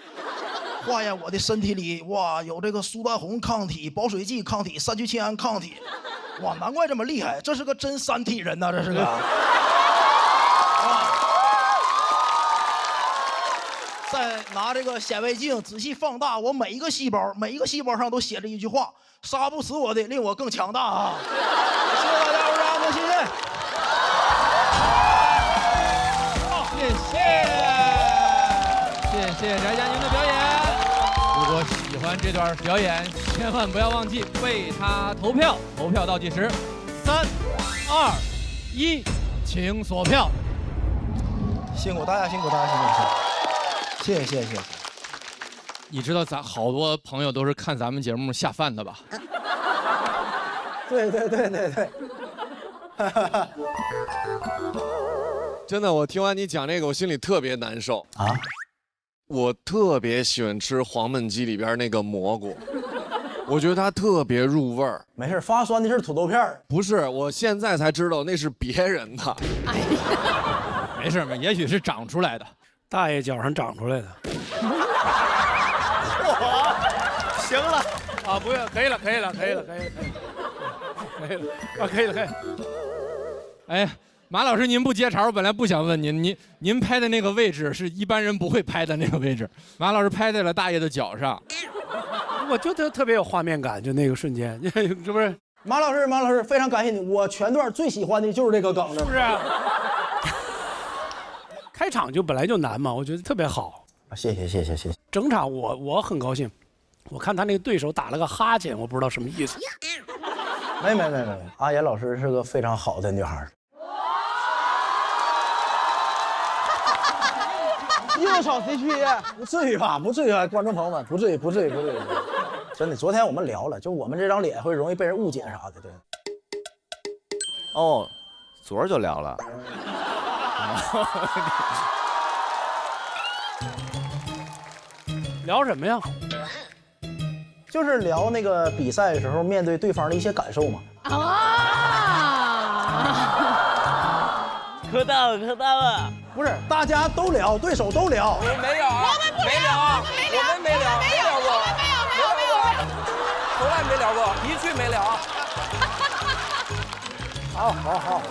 化验我的身体里，哇，有这个苏丹红抗体、保水剂抗体、3聚氰胺抗体，哇，难怪这么厉害，这是个真三体人呐，这是个。再拿这个显微镜仔细放大我每一个细胞，每一个细胞上都写着一句话：杀不死我的，令我更强大啊！谢谢大家，我是阿木，谢谢。谢谢翟佳宁的表演。如果喜欢这段表演，千万不要忘记为他投票。投票倒计时，3、2、1，请锁票。辛苦大家，辛苦大家，辛苦大家。谢谢。你知道咱好多朋友都是看咱们节目下饭的吧？对。真的，我听完你讲这个，我心里特别难受啊！我特别喜欢吃黄焖鸡里边那个蘑菇，我觉得它特别入味儿。没事，发酸的是土豆片。不是，我现在才知道那是别人的。哎呀，没事，也许是长出来的，大爷脚上长出来的。行了啊，不用，可以了，哎。马老师，您不接茬，我本来不想问您拍的那个位置是一般人不会拍的那个位置，马老师拍在了大爷的脚上。我就特别有画面感，就那个瞬间，是不是？马老师，非常感谢你，我全段最喜欢的就是这个梗了，是不是？开场就本来就难嘛，我觉得特别好。谢谢。整场我很高兴，我看他那个对手打了个哈欠，我不知道什么意思。没，阿妍老师是个非常好的女孩。又炒 CP， 不至于吧？不至于啊，观众朋友们，不至于。真的，昨天我们聊了，就我们这张脸会容易被人误解啥的，对。哦，昨儿就聊了。聊什么呀？就是聊那个比赛的时候面对对方的一些感受嘛。磕到了，不是，大家都聊，对手都聊。我们没有，我们没聊过，从来没聊过，一句没聊。好。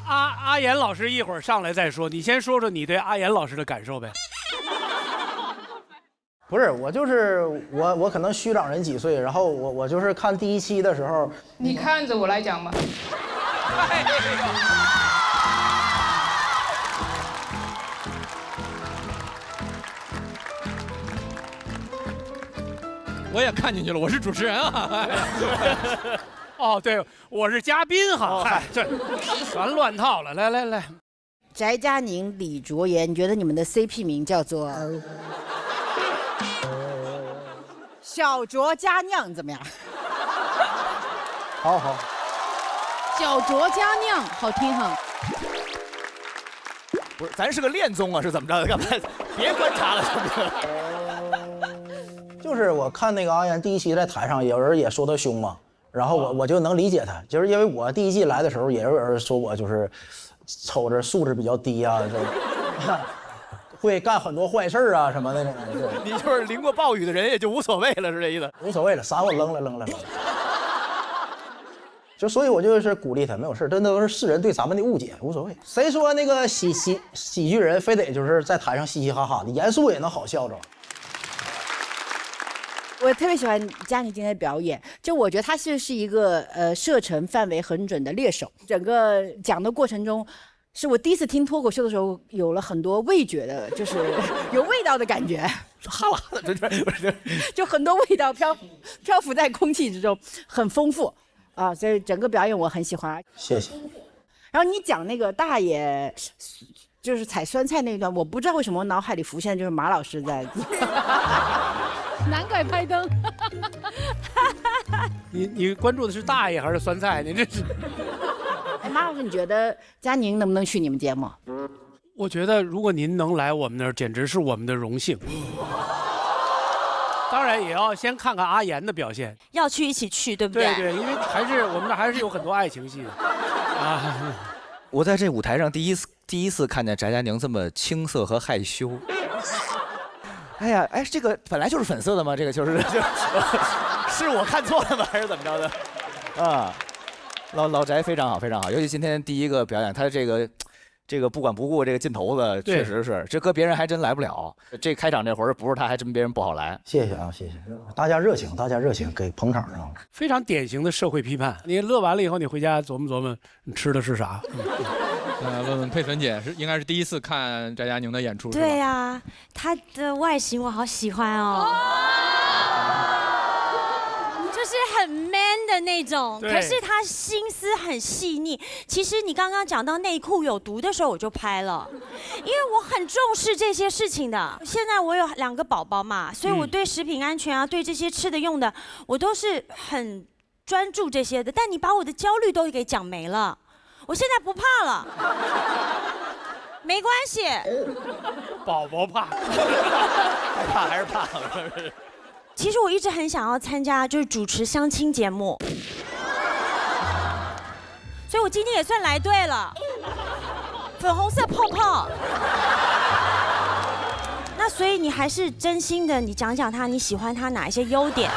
阿妍老师一会儿上来再说，你先说说你对阿妍老师的感受呗。不是，我就是我可能虚长人几岁，然后我就是看第1期的时候，你看着我来讲吧。我也看进去了，我是主持人啊。哦，对，我是嘉宾哈。嗨，这全乱套了。来，翟佳宁、李卓言，你觉得你们的 CP 名叫做小酌佳酿怎么样？好。小酌佳酿好听哈。不是，咱是个恋综啊，是怎么着？干嘛？别观察了，行不行？就是我看那个阿妍第1期在台上，有人也说她凶嘛，然后我就能理解她，就是因为我第1季来的时候，也有人说我就是瞅着素质比较低啊，会干很多坏事啊什么的那种。你就是淋过暴雨的人，也就无所谓了，是这意思？无所谓了，啥我扔了。就所以，我就是鼓励他，没有事，这都是世人对咱们的误解，无所谓。谁说那个喜剧人非得就是在台上嘻嘻哈哈的，严肃也能好笑着。我特别喜欢佳妮今天的表演，就我觉得她是一个射程范围很准的猎手。整个讲的过程中，是我第一次听脱口秀的时候，有了很多味觉的，就是有味道的感觉，哈喇子，就很多味道漂浮在空气之中，很丰富啊，所以整个表演我很喜欢。谢谢。然后你讲那个大爷就是采酸菜那一段，我不知道为什么我脑海里浮现的就是马老师在。难怪拍灯。你关注的是大爷还是酸菜？你这是。哎，马老师，你觉得佳宁能不能去你们节目？我觉得如果您能来我们那儿，简直是我们的荣幸。当然也要先看看阿妍的表现。要去一起去，对不对？对，因为我们这还是有很多爱情戏的啊。我在这舞台上第一次看见翟佳宁这么青涩和害羞。哎呀，这个本来就是粉色的吗？这个就是是我看错了吗？还是怎么着的？啊，老翟非常好，非常好，尤其今天第一个表演，他这个不管不顾这个劲头子，确实是这搁别人还真来不了。这开场这会儿不是他，还真别人不好来。谢谢啊，谢谢大家热情，给捧场上。非常典型的社会批判。你乐完了以后，你回家琢磨，你吃的是啥？问问佩岑姐，应该是第一次看翟佳宁的演出，是吧？对呀，她的外形我好喜欢哦，就是很 man 的那种，可是她心思很细腻。其实你刚刚讲到内裤有毒的时候，我就拍了，因为我很重视这些事情的。现在我有2个宝宝嘛，所以我对食品安全啊，对这些吃的用的，我都是很专注这些的。但你把我的焦虑都给讲没了。我现在不怕了，没关系。宝宝怕，害怕还是怕？其实我一直很想要参加，就是主持相亲节目，所以我今天也算来对了。粉红色泡泡。那所以你还是真心的，你讲讲他，你喜欢他哪一些优点？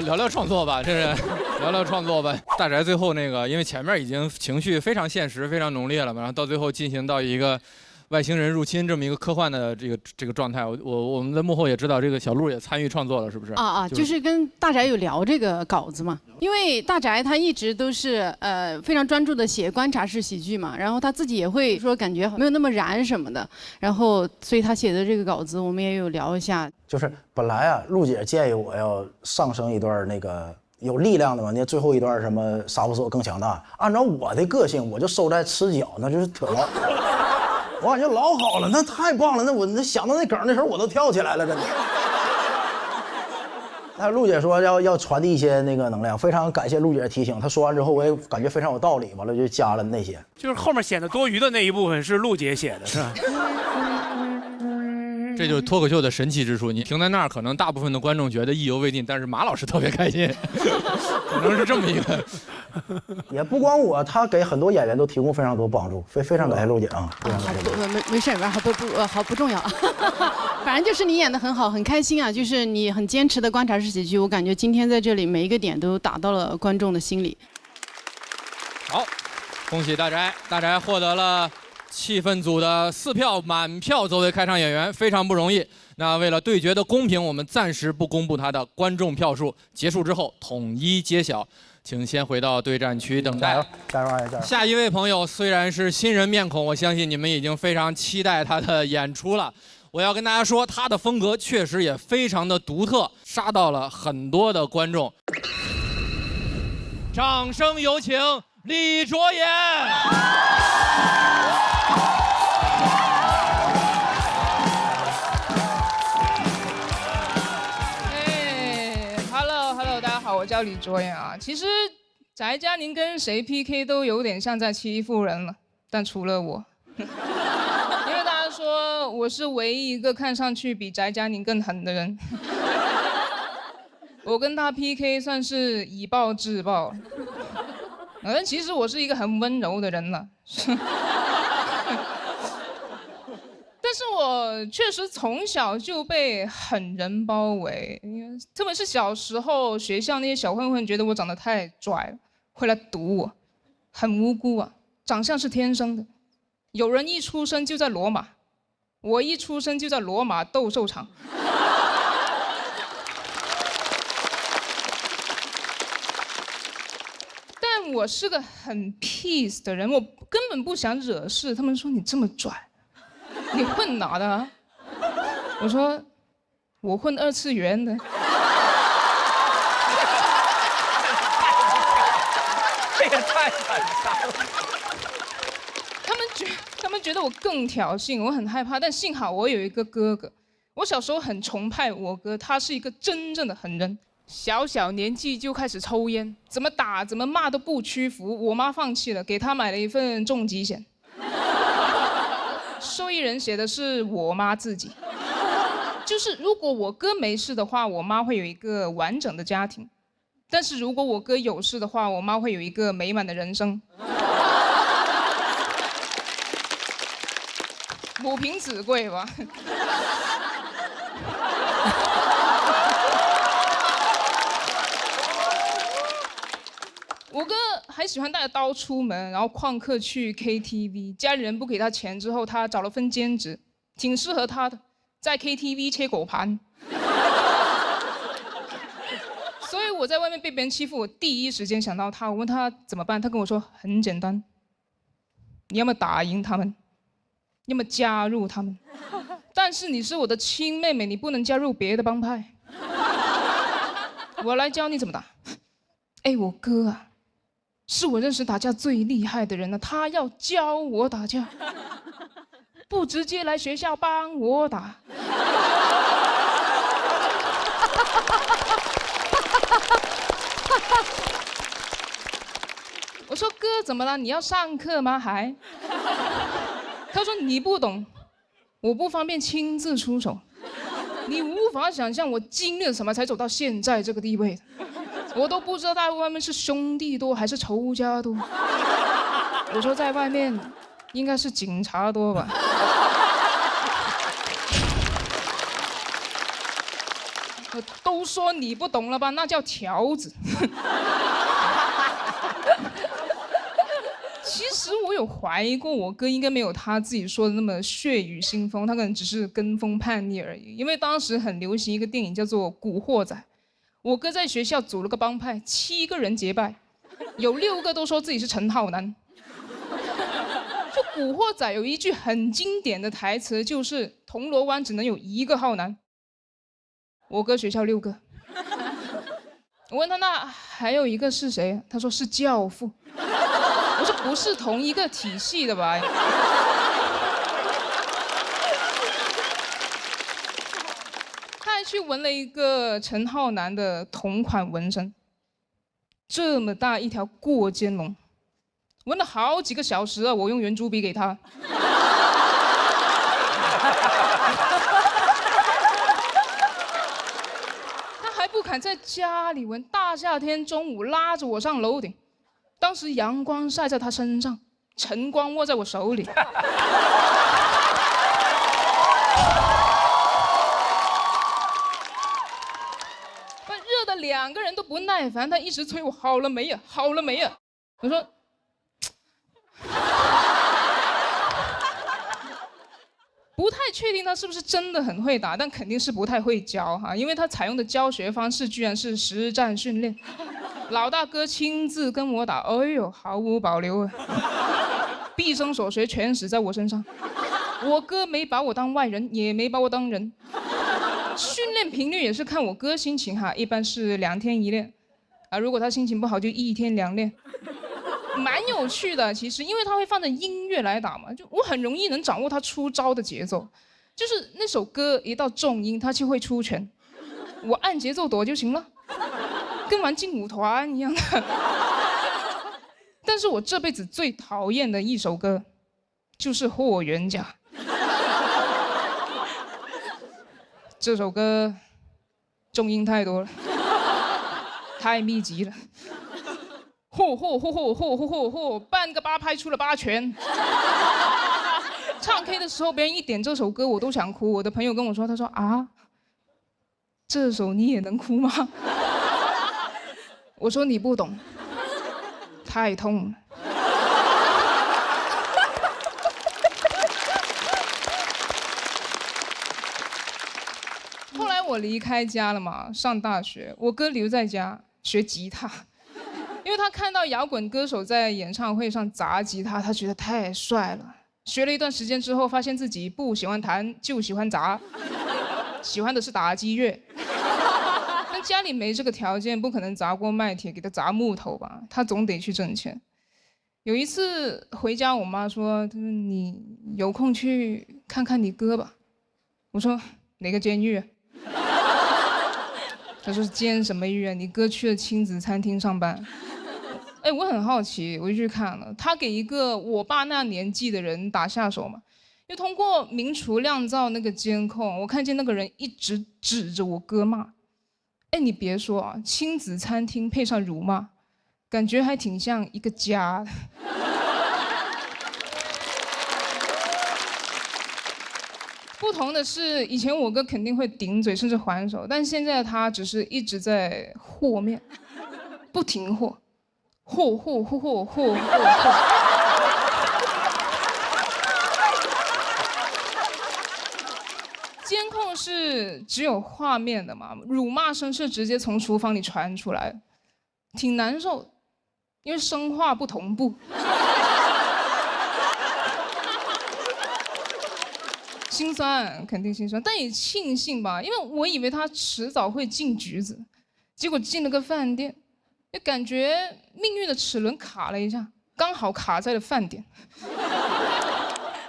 聊聊创作吧，这是聊聊创作吧。大宅最后那个，因为前面已经情绪非常现实、非常浓烈了嘛，然后到最后进行到一个外星人入侵这么一个科幻的这个状态。我们在幕后也知道，这个小鹿也参与创作了，是不是？就是跟大宅有聊这个稿子嘛，因为大宅他一直都是非常专注的写观察式喜剧嘛，然后他自己也会说感觉没有那么燃什么的，然后所以他写的这个稿子我们也有聊一下。就是本来啊，陆姐建议我要上升一段那个有力量的嘛，那最后一段什么杀不死我更强大，按照我的个性，我就收在吃脚，那就是特老。我感觉老好了，那太棒了，那我想到那梗的时候我都跳起来了，真的。那陆姐说要传递一些那个能量，非常感谢陆姐的提醒。她说完之后，我也感觉非常有道理，完了就加了那些。就是后面显得多余的那一部分是陆姐写的，是吧？这就是脱口秀的神奇之处。你停在那儿，可能大部分的观众觉得意犹未尽，但是马老师特别开心，可能是这么一个。也不光我，他给很多演员都提供非常多帮助，非常感谢陆姐啊！没事，好不重要，反正就是你演得很好，很开心啊！就是你很坚持的观察式喜剧，我感觉今天在这里每一个点都打到了观众的心里。好，恭喜大宅，大宅获得了气氛组的4票满票作为开场演员，非常不容易。那为了对决的公平，我们暂时不公布他的观众票数，结束之后统一揭晓。请先回到对战区等待。加油！下一位朋友虽然是新人面孔，我相信你们已经非常期待他的演出了。我要跟大家说，他的风格确实也非常的独特，杀到了很多的观众。掌声有请李卓言。Hello， 大家好，我叫李卓言啊。其实翟佳宁跟谁 PK 都有点像在欺负人了，但除了我，因为大家说我是唯一一个看上去比翟佳宁更狠的人。我跟他 PK 算是以暴制暴，但其实我是一个很温柔的人了。但是我确实从小就被狠人包围，特别是小时候，学校那些小混混觉得我长得太拽了，会来堵我，很无辜啊，长相是天生的。有人一出生就在罗马，我一出生就在罗马斗兽场。但我是个很 peace 的人，我根本不想惹事。他们说你这么拽，你混哪的啊？我说我混2次元的。这个太反常了。他们觉得我更挑衅，我很害怕。但幸好我有一个哥哥，我小时候很崇拜我哥，他是一个真正的狠人。小年纪就开始抽烟，怎么打怎么骂都不屈服。我妈放弃了，给他买了一份重疾险。受益人写的是我妈自己，就是如果我哥没事的话，我妈会有一个完整的家庭；但是如果我哥有事的话，我妈会有一个美满的人生。母凭子贵吧。我哥还喜欢带着刀出门，然后旷课去 KTV。家里人不给他钱之后，他找了份兼职，挺适合他的，在 KTV 切果盘。所以我在外面被别人欺负，我第一时间想到他。我问他怎么办，他跟我说很简单，你要么打赢他们，要么加入他们。但是你是我的亲妹妹，你不能加入别的帮派。我来教你怎么打。哎，我哥啊，是我认识打架最厉害的人了，他要教我打架，不直接来学校帮我打。我说哥怎么了？你要上课吗？还？他说你不懂，我不方便亲自出手，你无法想象我经历了什么才走到现在这个地位的。我都不知道在外面是兄弟多还是仇家多。我说在外面应该是警察多吧。都说你不懂了吧？那叫条子。其实我有怀疑过，我哥应该没有他自己说的那么血雨腥风，他可能只是跟风叛逆而已。因为当时很流行一个电影叫做《古惑仔》，我哥在学校组了个帮派，7个人结拜，有6个都说自己是陈浩南。就《古惑仔》有一句很经典的台词，就是铜锣湾只能有1个浩南。我哥学校6个。我问他那还有一个是谁？他说是教父。我说不是同一个体系的吧？他还去纹了一个陈浩南的同款纹身，这么大一条过肩龙，纹了好几个小时啊！我用圆珠笔给他。他还不肯在家里纹，大夏天中午拉着我上楼顶。当时阳光晒在他身上，晨光握在我手里。热的2个人都不耐烦，他一直催我好了没呀，好了没呀？我说，不太确定他是不是真的很会打，但肯定是不太会教哈，因为他采用的教学方式居然是实战训练。老大哥亲自跟我打，哎呦，毫无保留啊！毕生所学全使在我身上。我哥没把我当外人，也没把我当人。训练频率也是看我哥心情哈，一般是2天1练，啊，如果他心情不好就1天2练，蛮有趣的。其实因为他会放着音乐来打嘛，就我很容易能掌握他出招的节奏，就是那首歌一到重音他就会出拳，我按节奏躲就行了。跟玩劲舞团一样的。但是我这辈子最讨厌的一首歌，就是《霍元甲》。这首歌重音太多了，太密集了。嚯，半个8拍出了8拳。唱 K 的时候，别人一点这首歌，我都想哭。我的朋友跟我说，他说啊，这首你也能哭吗？我说你不懂，太痛了。后来我离开家了嘛，上大学，我哥留在家学吉他，因为他看到摇滚歌手在演唱会上砸吉他，他觉得太帅了。学了一段时间之后，发现自己不喜欢弹，就喜欢砸，喜欢的是打击乐。但家里没这个条件，不可能砸锅卖铁给他砸木头吧，他总得去挣钱。有一次回家，我妈说：“你有空去看看你哥吧。”我说：“哪个监狱？”她说：“监什么狱啊？你哥去了亲子餐厅上班。”哎，我很好奇，我就去看了。他给一个我爸那年纪的人打下手嘛，又通过明厨亮灶那个监控，我看见那个人一直指着我哥骂。哎，你别说啊，亲子餐厅配上辱骂，感觉还挺像一个家的。不同的是，以前我哥肯定会顶嘴甚至还手，但现在他只是一直在和面，不停和。嚯！监控是只有画面的嘛，辱骂声是直接从厨房里传出来，挺难受，因为声画不同步。心酸，肯定心酸，但也庆幸吧，因为我以为他迟早会进局子，结果进了个饭店。就感觉命运的齿轮卡了一下，刚好卡在了饭点。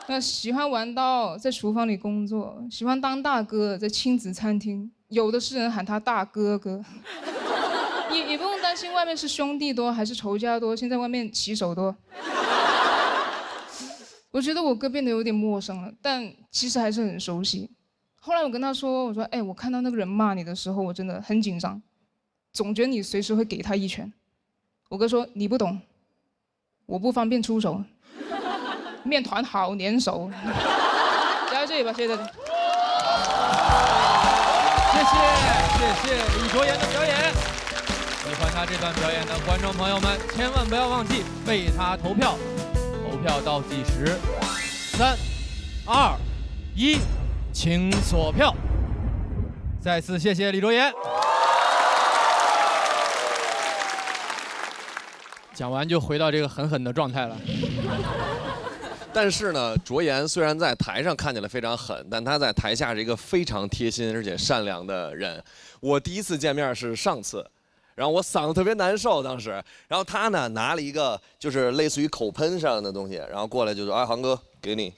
那喜欢玩刀，在厨房里工作；喜欢当大哥，在亲子餐厅，有的是人喊他大哥哥。也不用担心外面是兄弟多还是仇家多，现在外面骑手多。我觉得我哥变得有点陌生了，但其实还是很熟悉。后来我跟他说，我说，哎，我看到那个人骂你的时候，我真的很紧张。总觉得你随时会给他一拳。我哥说你不懂，我不方便出手。面团好粘手。加在这里吧，谢谢大家。谢谢。谢谢李卓妍的表演。喜欢他这段表演的观众朋友们，千万不要忘记为他投票。投票倒计时，3、2、1，请锁票。再次谢谢李卓妍。讲完就回到这个狠狠的状态了。但是呢，卓妍虽然在台上看起来非常狠，但她在台下是一个非常贴心而且善良的人。我第一次见面是上次，然后我嗓子特别难受当时，然后她呢拿了一个就是类似于口喷上的东西，然后过来就说：“哎，航哥，给你。”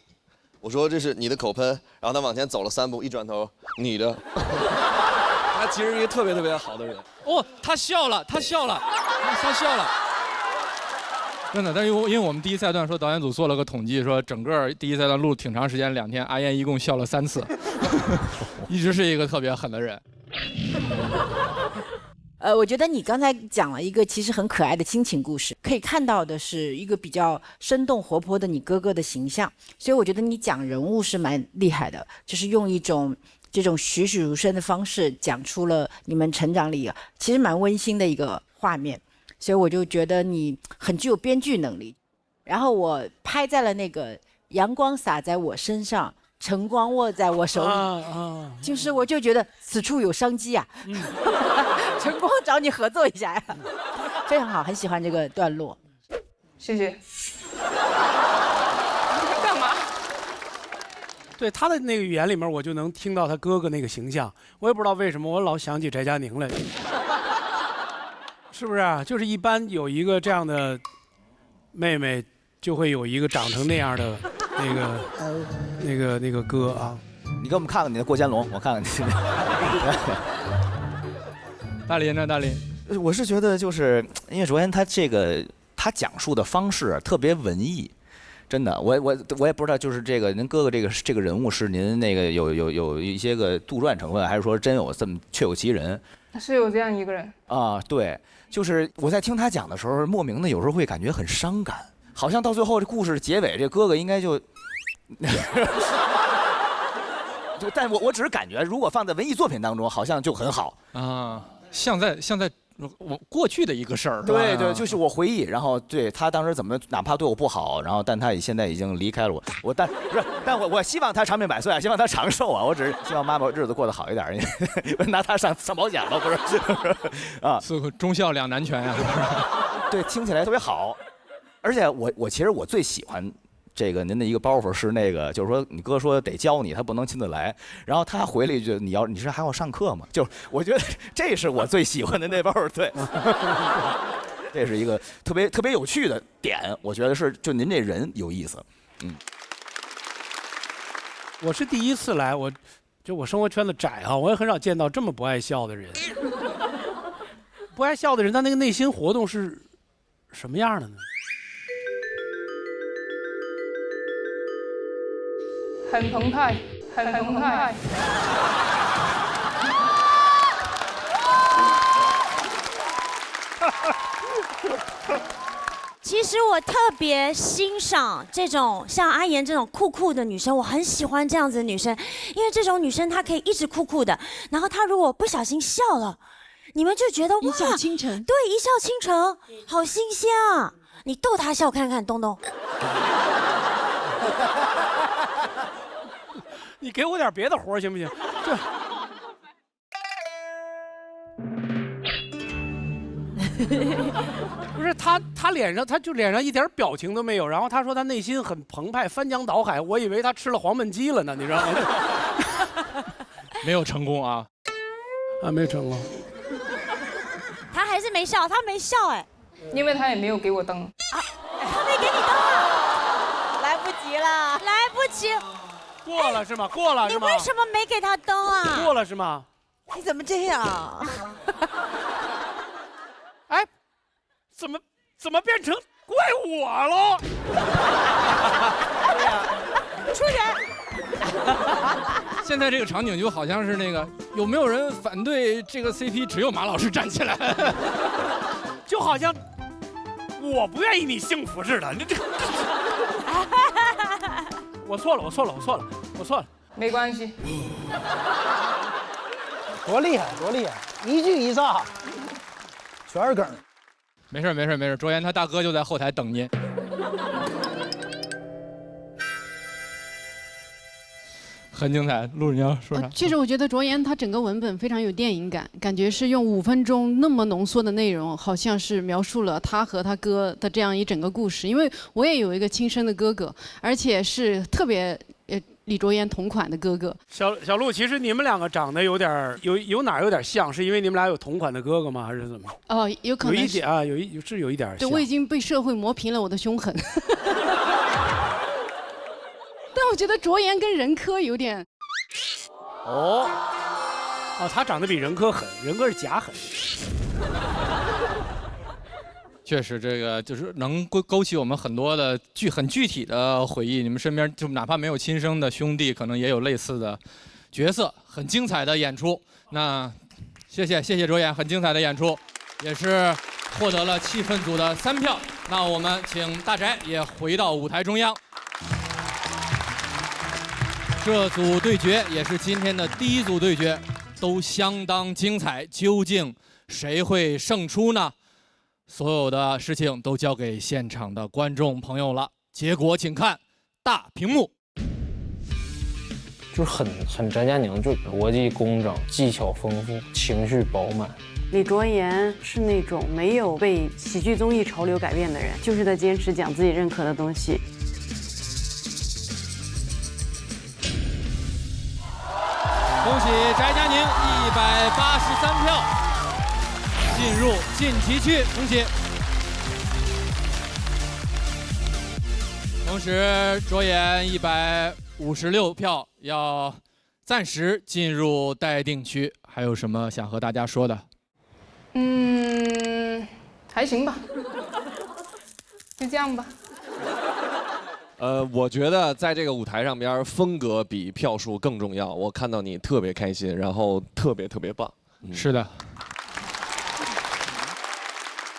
我说：“这是你的口喷。”然后他往前走了3步，一转头，你的。他其实是一个特别特别好的人。哦，他笑了，他笑了，他笑了。真的，但是因为我们第一赛段说导演组做了个统计，说整个第一赛段录挺长时间，2天，阿燕一共笑了3次，一直是一个特别狠的人。我觉得你刚才讲了一个其实很可爱的亲情故事，可以看到的是一个比较生动活泼的你哥哥的形象，所以我觉得你讲人物是蛮厉害的，就是用一种这种栩栩如生的方式讲出了你们成长里其实蛮温馨的一个画面。所以我就觉得你很具有编剧能力，然后我拍在了那个阳光洒在我身上，晨光握在我手里，就是我就觉得此处有商机啊，晨光找你合作一下呀，非常好，很喜欢这个段落，谢谢。干嘛？对他的那个语言里面，我就能听到他哥哥那个形象，我也不知道为什么，我老想起翟佳宁来。是不是啊？就是一般有一个这样的妹妹，就会有一个长成那样的那个哥啊。你给我们看看你的过肩龙，我看看你。大林呢？大林，我是觉得就是因为卓妍他讲述的方式特别文艺。真的，我也不知道，就是这个您哥哥这个人物是您那个有一些个杜撰成分，还是说真有这么确有其人？是有这样一个人啊，对，就是我在听他讲的时候，莫名的有时候会感觉很伤感，好像到最后这故事结尾，这哥哥应该就，但我只是感觉，如果放在文艺作品当中，好像就很好啊，像在我过去的一个事儿，对对，就是我回忆，然后对他当时怎么哪怕对我不好，然后但他现在已经离开了我，但我希望他长命百岁啊，希望他长寿啊，我只是希望妈妈日子过得好一点，拿他上保险了不是啊，忠孝两难全啊，对，听起来特别好，而且我其实我最喜欢。这个您的一个包袱是那个，就是说你哥说得教你，他不能亲自来，然后他回了一句你是还要上课吗？就我觉得这是我最喜欢的那包袱，对，这是一个特别有趣的点，我觉得是就您这人有意思，我是第一次来，我生活圈子窄哈，我也很少见到这么不爱笑的人。不爱笑的人，他那个内心活动是什么样的呢？很澎湃，很澎湃。其实我特别欣赏这种像阿妍这种酷酷的女生，我很喜欢这样子的女生，因为这种女生她可以一直酷酷的，然后她如果不小心笑了，你们就觉得哇，一笑倾城。对，一笑倾城，好新鲜啊！你逗她笑看看，东东。你给我点别的活行不行？不是他脸上一点表情都没有，然后他说他内心很澎湃，翻江倒海，我以为他吃了黄焖鸡了呢，你知道吗？没有成功啊，没成功。他还是没笑，他没笑哎，因为他也没有给我灯啊，他没给你灯啊，来不及了，来不及。过了是吗？过了是吗？你为什么没给他灯啊？过了是吗？你怎么这样？哎，怎么变成怪我了？出人！现在这个场景就好像是那个，有没有人反对这个 CP？只有马老师站起来，就好像我不愿意你幸福似的。你这。我错了，没关系。多厉害，多厉害，一句一炸，全是梗。没事没事没事，卓妍他大哥就在后台等您。很精彩，陆你要说啥？其实我觉得卓妍她整个文本非常有电影感，感觉是用5分钟那么浓缩的内容，好像是描述了他和他哥的这样一整个故事。因为我也有一个亲生的哥哥，而且是特别李卓妍同款的哥哥。小陆，其实你们两个长得有点有哪有点像，是因为你们俩有同款的哥哥吗？还是怎么？哦，有可能有一点啊，有一点像。对，我已经被社会磨平了我的凶狠。但我觉得卓妍跟任科有点。哦，他长得比任科狠，任科是假狠。确实，这个就是能勾起我们很多的很具体的回忆。你们身边就哪怕没有亲生的兄弟，可能也有类似的角色，很精彩的演出。那谢谢卓妍，很精彩的演出，也是获得了气氛组的3票。那我们请大宅也回到舞台中央。这组对决也是今天的第1组对决，都相当精彩。究竟谁会胜出呢？所有的事情都交给现场的观众朋友了。结果请看大屏幕。就是很翟佳宁，就逻辑工整、技巧丰富、情绪饱满。李卓妍是那种没有被喜剧综艺潮流改变的人，就是在坚持讲自己认可的东西。恭喜翟佳宁183票进入晋级区，恭喜！同时，卓妍156票要暂时进入待定区。还有什么想和大家说的？还行吧，就这样吧。我觉得在这个舞台上边，风格比票数更重要。我看到你特别开心，然后特别棒。是的，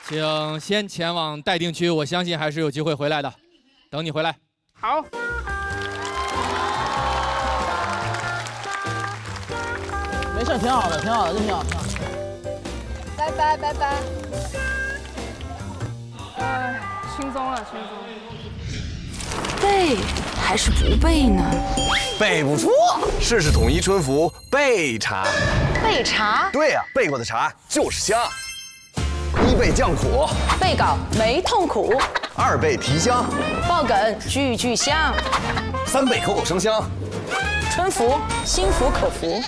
请先前往待定区，我相信还是有机会回来的。等你回来。好。没事，挺好的，挺好的，就挺好。拜拜拜拜。轻松了，轻松了。背还是不背呢？背不错，试试统一春服备茶。备茶？对呀，备过的茶就是香。1倍降苦，背稿没痛苦。2倍提香，爆梗句句香。3倍口口生香，春服心服口服。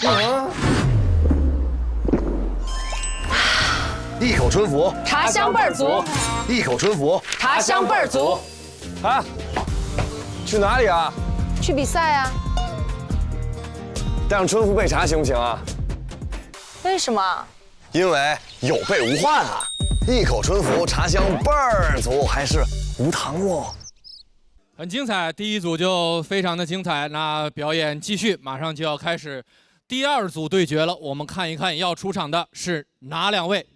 一口春服，茶香倍儿足。一口春服，茶香倍儿足。啊，去哪里啊？去比赛啊。带上春服备茶行不行啊？为什么？因为有备无患啊。一口春服，茶香倍儿足，还是无糖哦。很精彩，第1组就非常的精彩。那表演继续，马上就要开始第2组对决了。我们看一看要出场的是哪2位。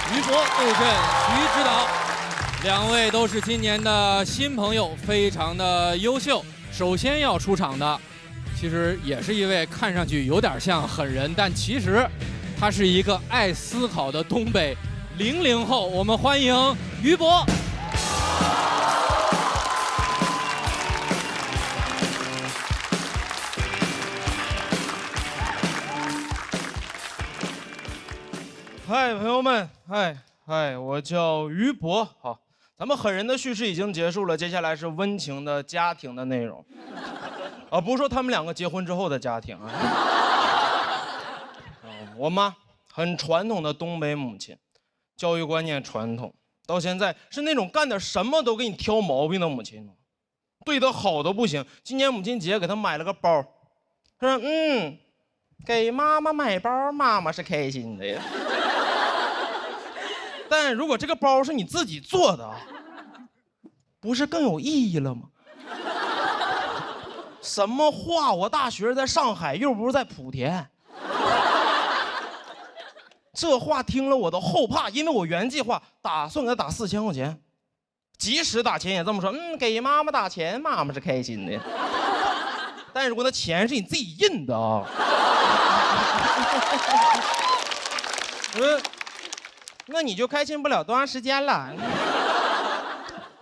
于博对阵徐指导，2位都是今年的新朋友，非常的优秀。首先要出场的，其实也是一位看上去有点像狠人，但其实他是一个爱思考的东北00后。我们欢迎于博。嗨，朋友们，嗨，我叫于博。好，咱们狠人的叙事已经结束了，接下来是温情的家庭的内容。不是说他们2个结婚之后的家庭啊。我妈很传统的东北母亲，教育观念传统，到现在是那种干点什么都给你挑毛病的母亲，对她好的不行。今年母亲节给她买了个包，她说给妈妈买包，妈妈是开心的呀。但如果这个包是你自己做的，不是更有意义了吗？什么话？我大学在上海，又不是在莆田。这话听了我都后怕，因为我原计划打算给他打4000块钱，即使打钱也这么说，给妈妈打钱，妈妈是开心的。但如果那钱是你自己印的啊。那你就开心不了多长时间了。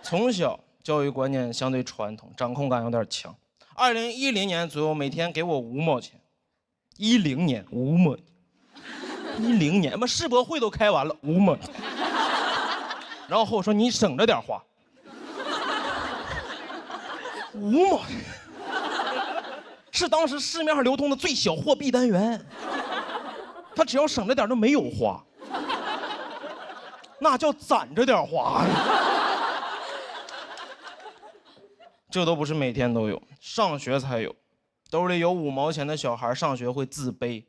从小教育观念相对传统，掌控感有点强。2010年左右，每天给我5毛钱。10年5毛，10年妈世博会都开完了5毛。然后和我说你省着点花。5毛，是当时市面上流通的最小货币单元。他只要省着点都没有花，那叫攒着点花。这都不是每天都有，上学才有。兜里有5毛钱的小孩上学会自卑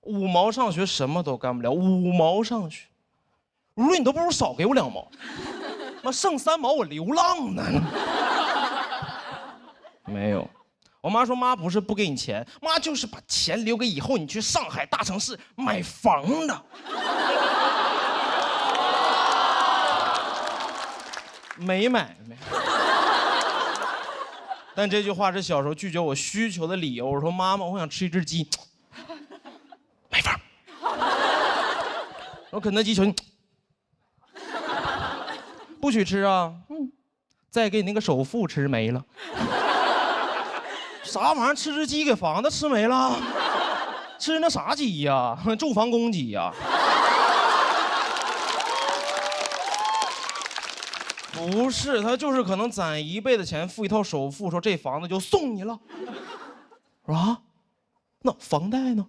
，5毛上学什么都干不了，5毛上学，我说你都不如少给我2毛，妈剩3毛我流浪呢。没有，我妈说妈不是不给你钱，妈就是把钱留给以后你去上海大城市买房的。没买。但这句话是小时候拒绝我需求的理由。我说妈妈，我想吃一只鸡，没法。我说肯德基求你，不许吃啊！再给你那个首付吃没了。啥玩意儿？吃只鸡给房子吃没了？吃那啥鸡呀？住房公鸡呀？不是，他就是可能攒1倍的钱付一套首付，说这房子就送你了。我说啊，那房贷呢？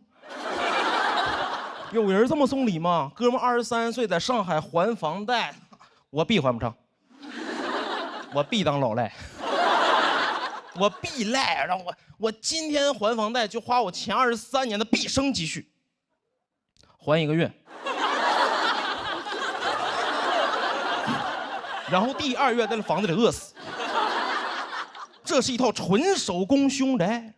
有人这么送礼吗？哥们23岁在上海还房贷，我必还不上，我必当老赖，我必赖，让我今天还房贷就花我前23年的毕生积蓄，还1个月。然后第2月在房子里饿死。这是一套纯手工凶宅。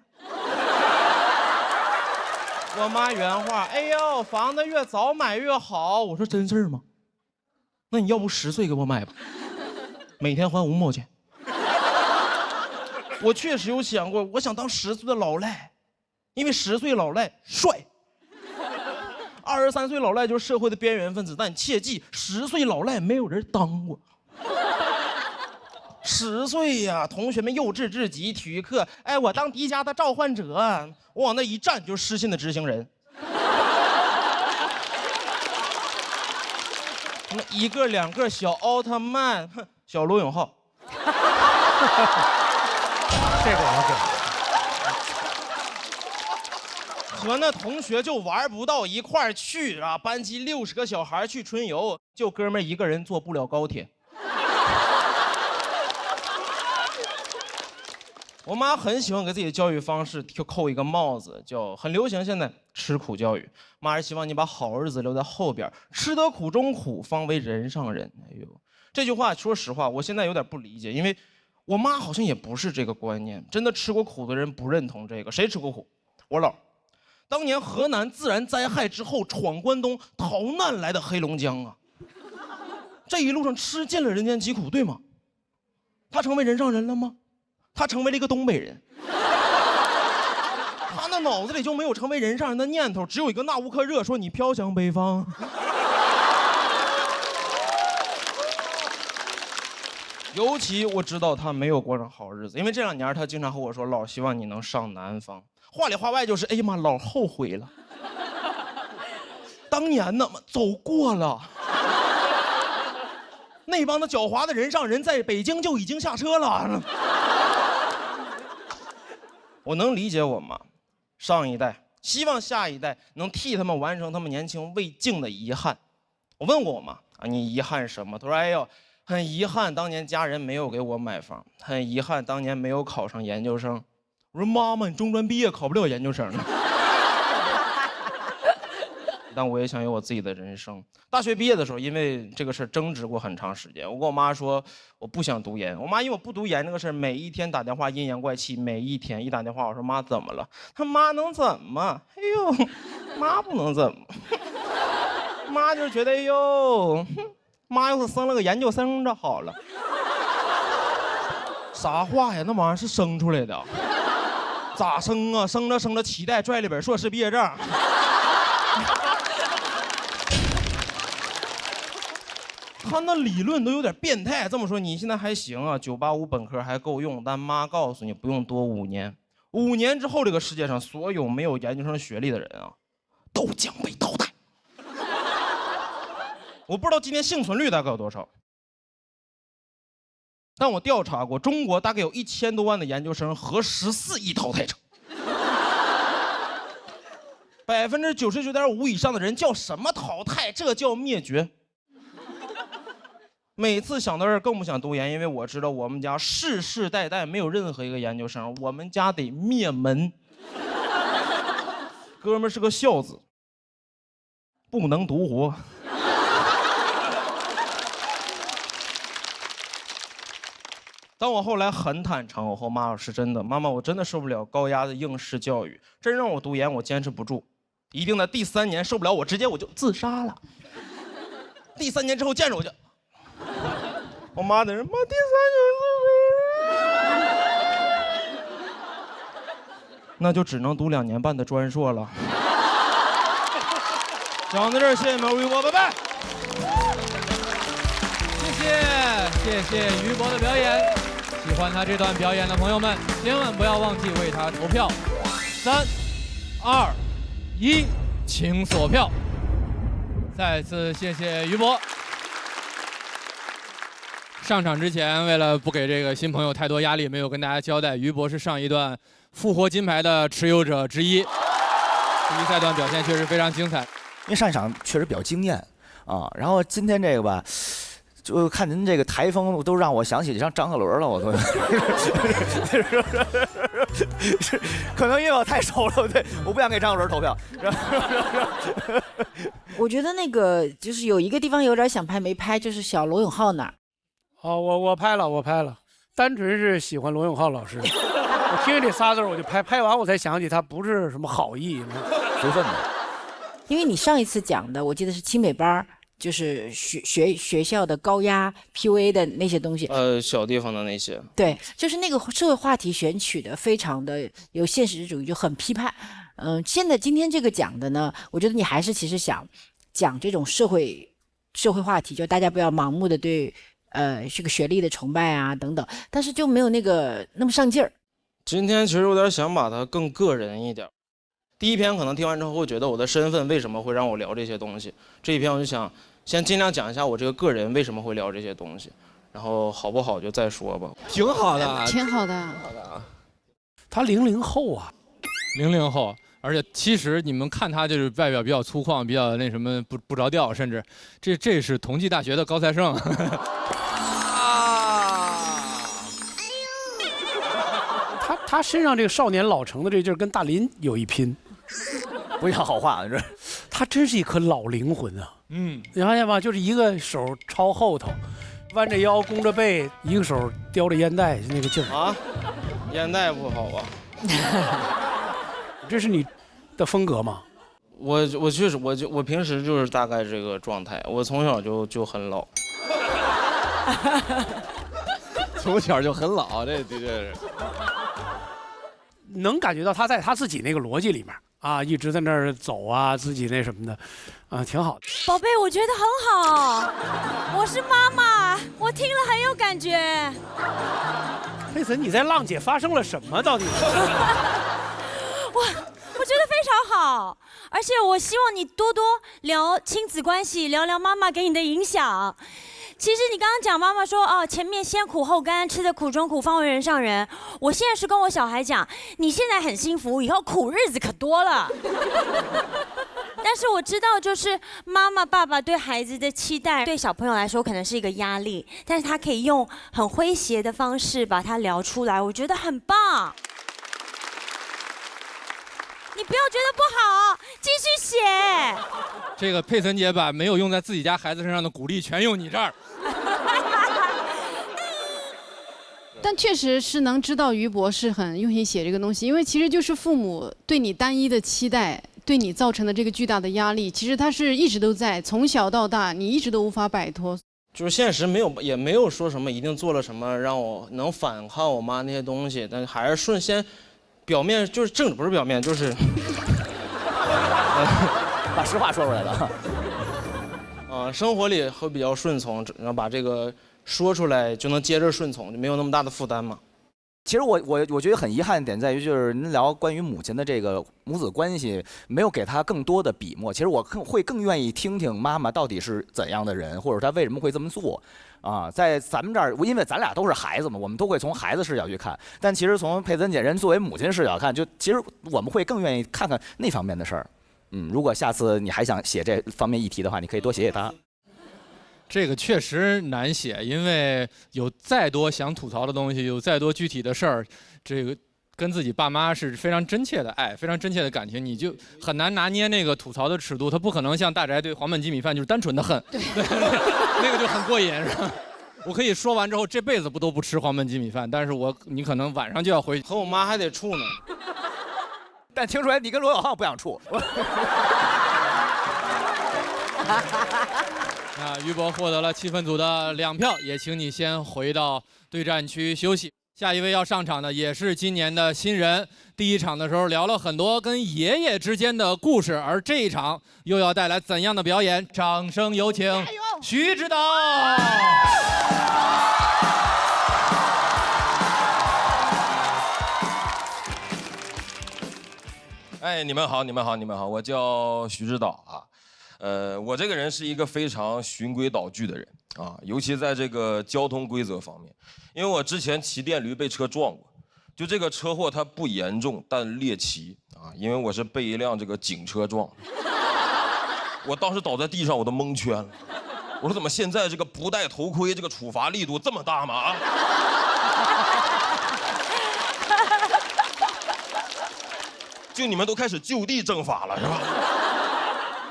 我妈原话：哎呦，房子越早买越好。我说真事儿吗？那你要不10岁给我买吧，每天还5毛钱。我确实有想过，我想当10岁的老赖，因为10岁老赖帅。23岁老赖就是社会的边缘分子，但你切记，10岁老赖没有人当过。10岁呀，同学们幼稚至极，体育课，哎，我当迪迦的召唤者，我往那一站就是失信的执行人。那1个2个小奥特曼，小罗永浩。这个我给。和那同学就玩不到一块儿去啊！班级60个小孩去春游，就哥们儿1个人坐不了高铁。我妈很喜欢给自己的教育方式就扣一个帽子，叫很流行现在吃苦教育。妈是希望你把好日子留在后边，吃得苦中苦，方为人上人。哎呦，这句话说实话，我现在有点不理解，因为我妈好像也不是这个观念。真的吃过苦的人不认同这个。谁吃过苦？我姥。当年河南自然灾害之后闯关东逃难来的黑龙江啊，这一路上吃尽了人间疾苦，对吗？他成为人上人了吗？他成为了一个东北人，他那脑子里就没有成为人上人的念头，只有一个纳乌克热说你飘向北方。尤其我知道他没有过上好日子，因为这2年他经常和我说，老希望你能上南方，话里话外就是哎呀妈，老后悔了，当年呢走过了。那帮的狡猾的人上人在北京就已经下车了。我能理解我妈，上一代希望下一代能替他们完成他们年轻未尽的遗憾。我问过我妈啊，你遗憾什么？她说：哎呦，很遗憾当年家人没有给我买房，很遗憾当年没有考上研究生。我说妈妈，你中专毕业考不了研究生呢。但我也想有我自己的人生。大学毕业的时候，因为这个事争执过很长时间。我跟我妈说，我不想读研。我妈因为我不读研这个事每一天打电话阴阳怪气，每一天一打电话，我说妈怎么了？她妈能怎么？哎呦，妈不能怎么。妈就觉得哎呦，妈要是生了个研究生就好了。啥话呀？那玩意儿是生出来的。咋生啊？生着生着脐带拽了本硕士毕业证。他那理论都有点变态。这么说你现在还行啊，985本科还够用，但妈告诉你不用多5年，5年之后这个世界上所有没有研究生学历的人啊，都将被淘汰。我不知道今天幸存率大概有多少，但我调查过，中国大概有1000多万的研究生和14亿淘汰者。99.5%以上的人叫什么淘汰？这叫灭绝。每次想到这儿更不想读研，因为我知道我们家世世代代没有任何一个研究生，我们家得灭门。哥们儿是个孝子，不能独活。当我后来很坦诚，我和我妈说是真的，妈妈，我真的受不了高压的应试教育，真让我读研，我坚持不住，一定在第3年受不了，我直接就自杀了。第3年之后见着我就，我妈在这，妈第3年自杀，那就只能读2年半的专硕了。讲到这儿，谢谢苗宇博，拜拜。谢谢于博的表演。喜欢他这段表演的朋友们，千万不要忘记为他投票。3、2、1，请锁票。再次谢谢于博。上场之前，为了不给这个新朋友太多压力，没有跟大家交代，于博是上一段复活金牌的持有者之一。第一赛段表现确实非常精彩，因为上一场确实比较惊艳啊。然后今天这个吧。就看您这个台风，都让我想起像张鹤伦了，我都。可能因为我太熟了，对，我不想给张鹤伦投票。我觉得那个就是有一个地方有点想拍没拍，就是小罗永浩那儿。哦，我拍了，单纯是喜欢罗永浩老师。我听这仨字我就拍完我才想起他不是什么好意，随份的。因为你上一次讲的，我记得是清北班。就是学校的高压 PUA 的那些东西，小地方的那些，对，就是那个社会话题选取的非常的有现实主义，就很批判。现在今天这个讲的呢，我觉得你还是其实想讲这种社会话题，就大家不要盲目的对这个学历的崇拜啊等等，但是就没有那个那么上劲儿。今天其实有点想把它更个人一点。第一篇可能听完之后会觉得我的身份为什么会让我聊这些东西，这一篇我就想先尽量讲一下我这个个人为什么会聊这些东西，然后好不好就再说吧。挺好的，挺好的。他00后啊，00后，而且其实你们看他就是外表比较粗犷，比较那什么不着调，甚至这是同济大学的高材生。他身上这个少年老成的这劲儿跟大林有一拼。不要好话，这他真是一颗老灵魂啊！你发现吗？就是一个手抄后头，弯着腰弓着背，一个手叼着烟袋，那个劲儿啊！烟袋不好吧？这是你的风格吗？我确实，我平时就是大概这个状态。我从小就很老，从小就很老，这的确是。能感觉到他在他自己那个逻辑里面啊，一直在那儿走啊，自己那什么的，啊，挺好的。宝贝，我觉得很好，我是妈妈，我听了很有感觉。佩岑，你在浪姐发生了什么？到底？我觉得非常好，而且我希望你多多聊亲子关系，聊聊妈妈给你的影响。其实你刚刚讲妈妈说哦，前面先苦后甘，吃的苦中苦，方为人上人。我现在是跟我小孩讲，你现在很幸福，以后苦日子可多了。但是我知道，就是妈妈爸爸对孩子的期待，对小朋友来说可能是一个压力，但是他可以用很诙谐的方式把它聊出来，我觉得很棒。你不要觉得不好，继续写。这个佩岑姐把没有用在自己家孩子身上的鼓励全用你这儿。但确实是能知道于博士很用心写这个东西，因为其实就是父母对你单一的期待，对你造成的这个巨大的压力，其实他是一直都在，从小到大你一直都无法摆脱。就是现实也没有说什么一定做了什么让我能反抗我妈那些东西，但还是先表面就是正不是表面就是把实话说出来了。生活里会比较顺从，然后把这个说出来就能接着顺从，就没有那么大的负担嘛。其实我觉得很遗憾的点在于，就是您聊关于母亲的这个母子关系，没有给她更多的笔墨。其实我会更愿意听听妈妈到底是怎样的人，或者她为什么会这么做。在咱们这儿，因为咱俩都是孩子嘛，我们都会从孩子视角去看。但其实从佩森姐人作为母亲视角看，就其实我们会更愿意看看那方面的事儿。如果下次你还想写这方面议题的话，你可以多写写她。这个确实难写，因为有再多想吐槽的东西，有再多具体的事儿，这个跟自己爸妈是非常真切的爱，非常真切的感情，你就很难拿捏那个吐槽的尺度。他不可能像大宅对黄焖鸡米饭就是单纯的恨，对，那个就很过瘾，是吧？我可以说完之后这辈子都不吃黄焖鸡米饭，但是你可能晚上就要回去，和我妈还得处呢。但听出来你跟罗小浩不想处。那于博获得了气氛组的2票，也请你先回到对战区休息。下一位要上场的也是今年的新人，第一场的时候聊了很多跟爷爷之间的故事，而这一场又要带来怎样的表演？掌声有请徐指导。哎，你们好，我叫徐指导啊。我这个人是一个非常循规蹈矩的人啊，尤其在这个交通规则方面，因为我之前骑电驴被车撞过，就这个车祸它不严重，但猎奇啊，因为我是被一辆这个警车撞的，我当时倒在地上我都蒙圈了，我说怎么现在这个不戴头盔这个处罚力度这么大吗？啊！就你们都开始就地正法了是吧？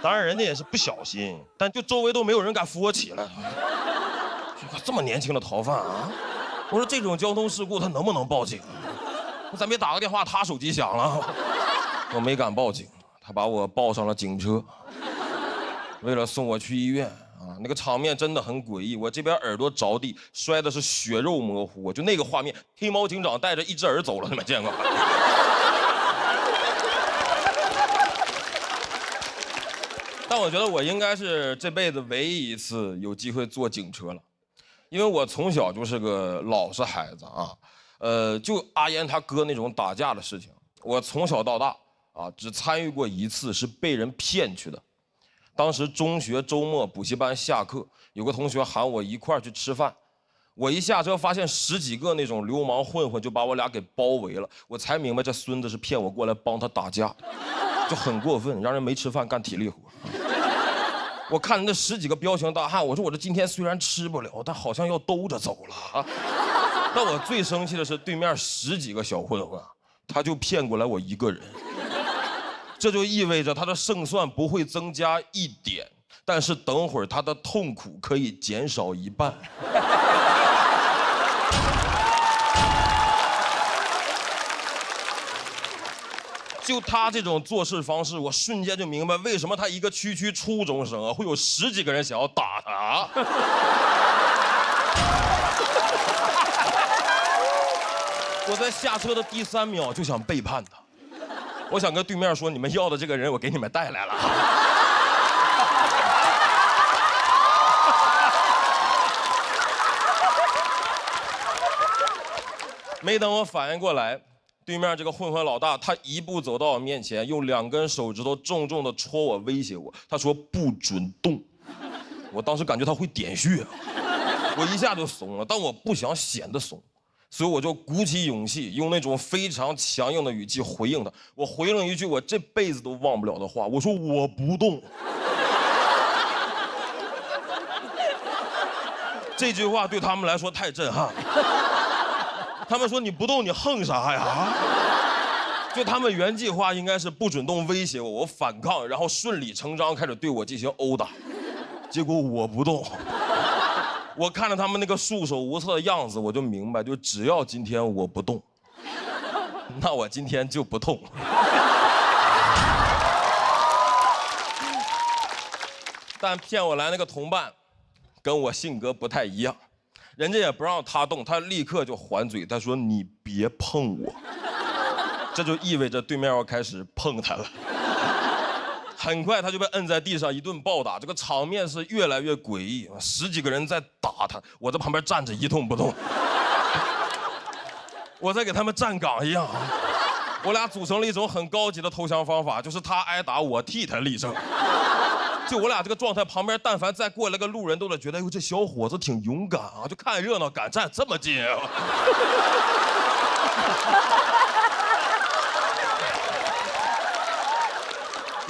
当然人家也是不小心，但就周围都没有人敢扶我起来。这么年轻的逃犯啊！我说这种交通事故他能不能报警？咱别打个电话，他手机响了。我没敢报警，他把我抱上了警车，为了送我去医院啊，那个场面真的很诡异。我这边耳朵着地，摔的是血肉模糊，就那个画面，黑猫警长带着一只耳走了，你们见过？但我觉得我应该是这辈子唯一一次有机会坐警车了，因为我从小就是个老实孩子啊，就阿烟他哥那种打架的事情，我从小到大啊只参与过一次，是被人骗去的。当时中学周末补习班下课，有个同学喊我一块儿去吃饭，我一下车发现10几个那种流氓混混就把我俩给包围了，我才明白这孙子是骗我过来帮他打架的，就很过分，让人没吃饭干体力活。我看着那10几个彪形大汉，我说我这今天虽然吃不了，但好像要兜着走了。但我最生气的是对面10几个小混混，他就骗过来我一个人，这就意味着他的胜算不会增加1点，但是等会儿他的痛苦可以减少1半。就他这种做事方式，我瞬间就明白为什么他一个区初中生啊，会有10几个人想要打他。我在下车的第3秒就想背叛他，我想跟对面说，你们要的这个人我给你们带来了。没等我反应过来，对面这个混混老大，他一步走到我面前，用2根手指头重重的戳我，威胁我。他说不准动。我当时感觉他会点穴，我一下就怂了，但我不想显得怂，所以我就鼓起勇气，用那种非常强硬的语气回应他。我回了一句我这辈子都忘不了的话，我说我不动。这句话对他们来说太震撼了。他们说你不动你横啥呀？就他们原计划应该是不准动威胁我，我反抗，然后顺理成章开始对我进行殴打。结果我不动，我看着他们那个束手无策的样子，我就明白，就只要今天我不动，那我今天就不痛。但骗我来那个同伴，跟我性格不太一样。人家也不让他动，他立刻就还嘴，他说你别碰我，这就意味着对面要开始碰他了。很快他就被摁在地上一顿暴打，这个场面是越来越诡异，10几个人在打他，我在旁边站着一动不动，我在给他们站岗一样。我俩组成了一种很高级的投降方法，就是他挨打，我替他立正。就我俩这个状态，旁边但凡再过来个路人，都得觉得，哎呦，这小伙子挺勇敢啊，就看热闹，敢站这么近啊。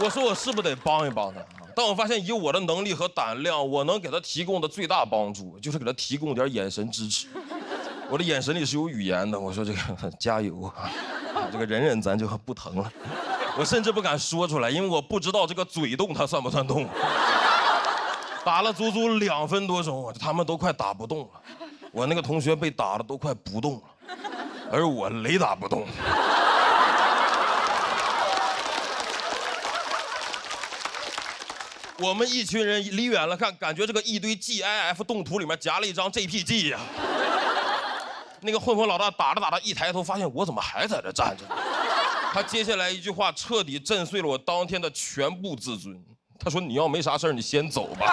我说我是不是得帮一帮他？但我发现以我的能力和胆量，我能给他提供的最大帮助，就是给他提供点眼神支持。我的眼神里是有语言的，我说这个加油啊，这个忍忍咱就不疼了。我甚至不敢说出来，因为我不知道这个嘴动它算不算动。打了足足2分多钟，他们都快打不动了。我那个同学被打的都快不动了，而我雷打不动。我们一群人离远了看，感觉这个一堆 GIF 动图里面夹了一张 JPG 呀。那个混混老大打着打着，一抬头发现我怎么还在这站着？他接下来一句话彻底震碎了我当天的全部自尊。他说：“你要没啥事儿，你先走吧。”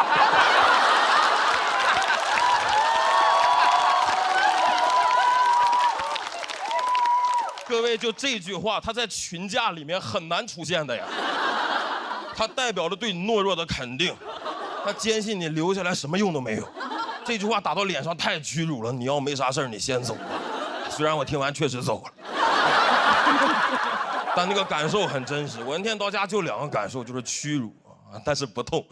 各位，就这句话，他在群架里面很难出现的呀。它代表着对你懦弱的肯定，他坚信你留下来什么用都没有。这句话打到脸上太屈辱了。你要没啥事儿，你先走吧。虽然我听完确实走了，但那个感受很真实。我那天到家就2个感受，就是屈辱啊，但是不痛。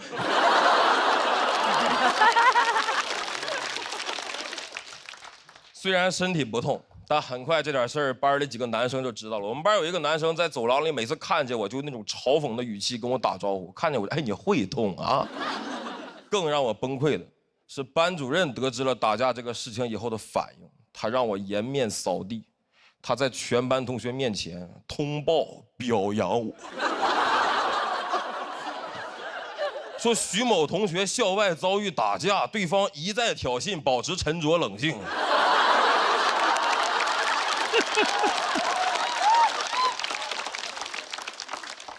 虽然身体不痛，但很快这点事儿，班里几个男生就知道了。我们班有一个男生在走廊里，每次看见我就那种嘲讽的语气跟我打招呼，看见我，哎，你会痛啊？更让我崩溃的是，班主任得知了打架这个事情以后的反应，他让我颜面扫地，他在全班同学面前通报表扬我，说徐某同学校外遭遇打架，对方一再挑衅，保持沉着冷静。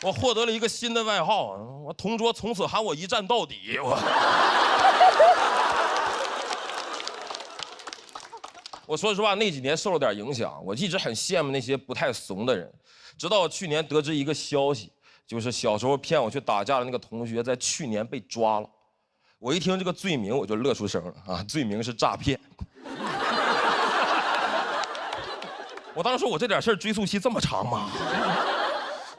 我获得了一个新的外号，我同桌从此喊我一战到底。我说实话，那几年受了点影响，我一直很羡慕那些不太怂的人。直到去年得知一个消息，就是小时候骗我去打架的那个同学在去年被抓了。我一听这个罪名，我就乐出声了啊！罪名是诈骗。我当时说，我这点事儿追溯期这么长吗？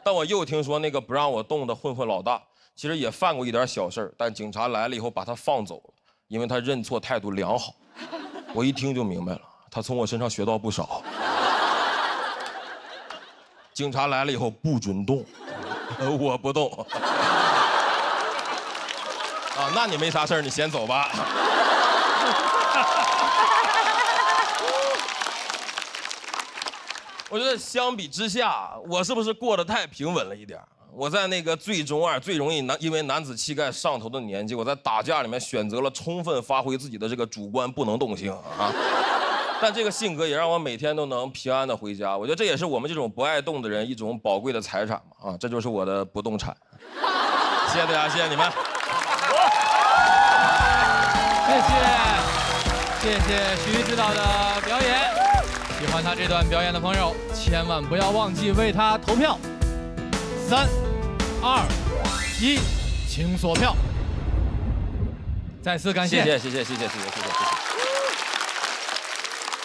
但我又听说那个不让我动的混混老大，其实也犯过一点小事儿，但警察来了以后把他放走了，因为他认错态度良好。我一听就明白了，他从我身上学到不少。警察来了以后不准动，我不动。啊，那你没啥事儿，你先走吧。我觉得相比之下，我是不是过得太平稳了一点？我在那个最中二、最容易因为男子气概上头的年纪，我在打架里面选择了充分发挥自己的这个主观不能动性啊。但这个性格也让我每天都能平安的回家。我觉得这也是我们这种不爱动的人一种宝贵的财产嘛啊，这就是我的不动产。谢谢大家，谢谢你们。谢谢徐指导的表演。喜欢他这段表演的朋友，千万不要忘记为他投票。3、2、1，请锁票。再次感谢，谢谢。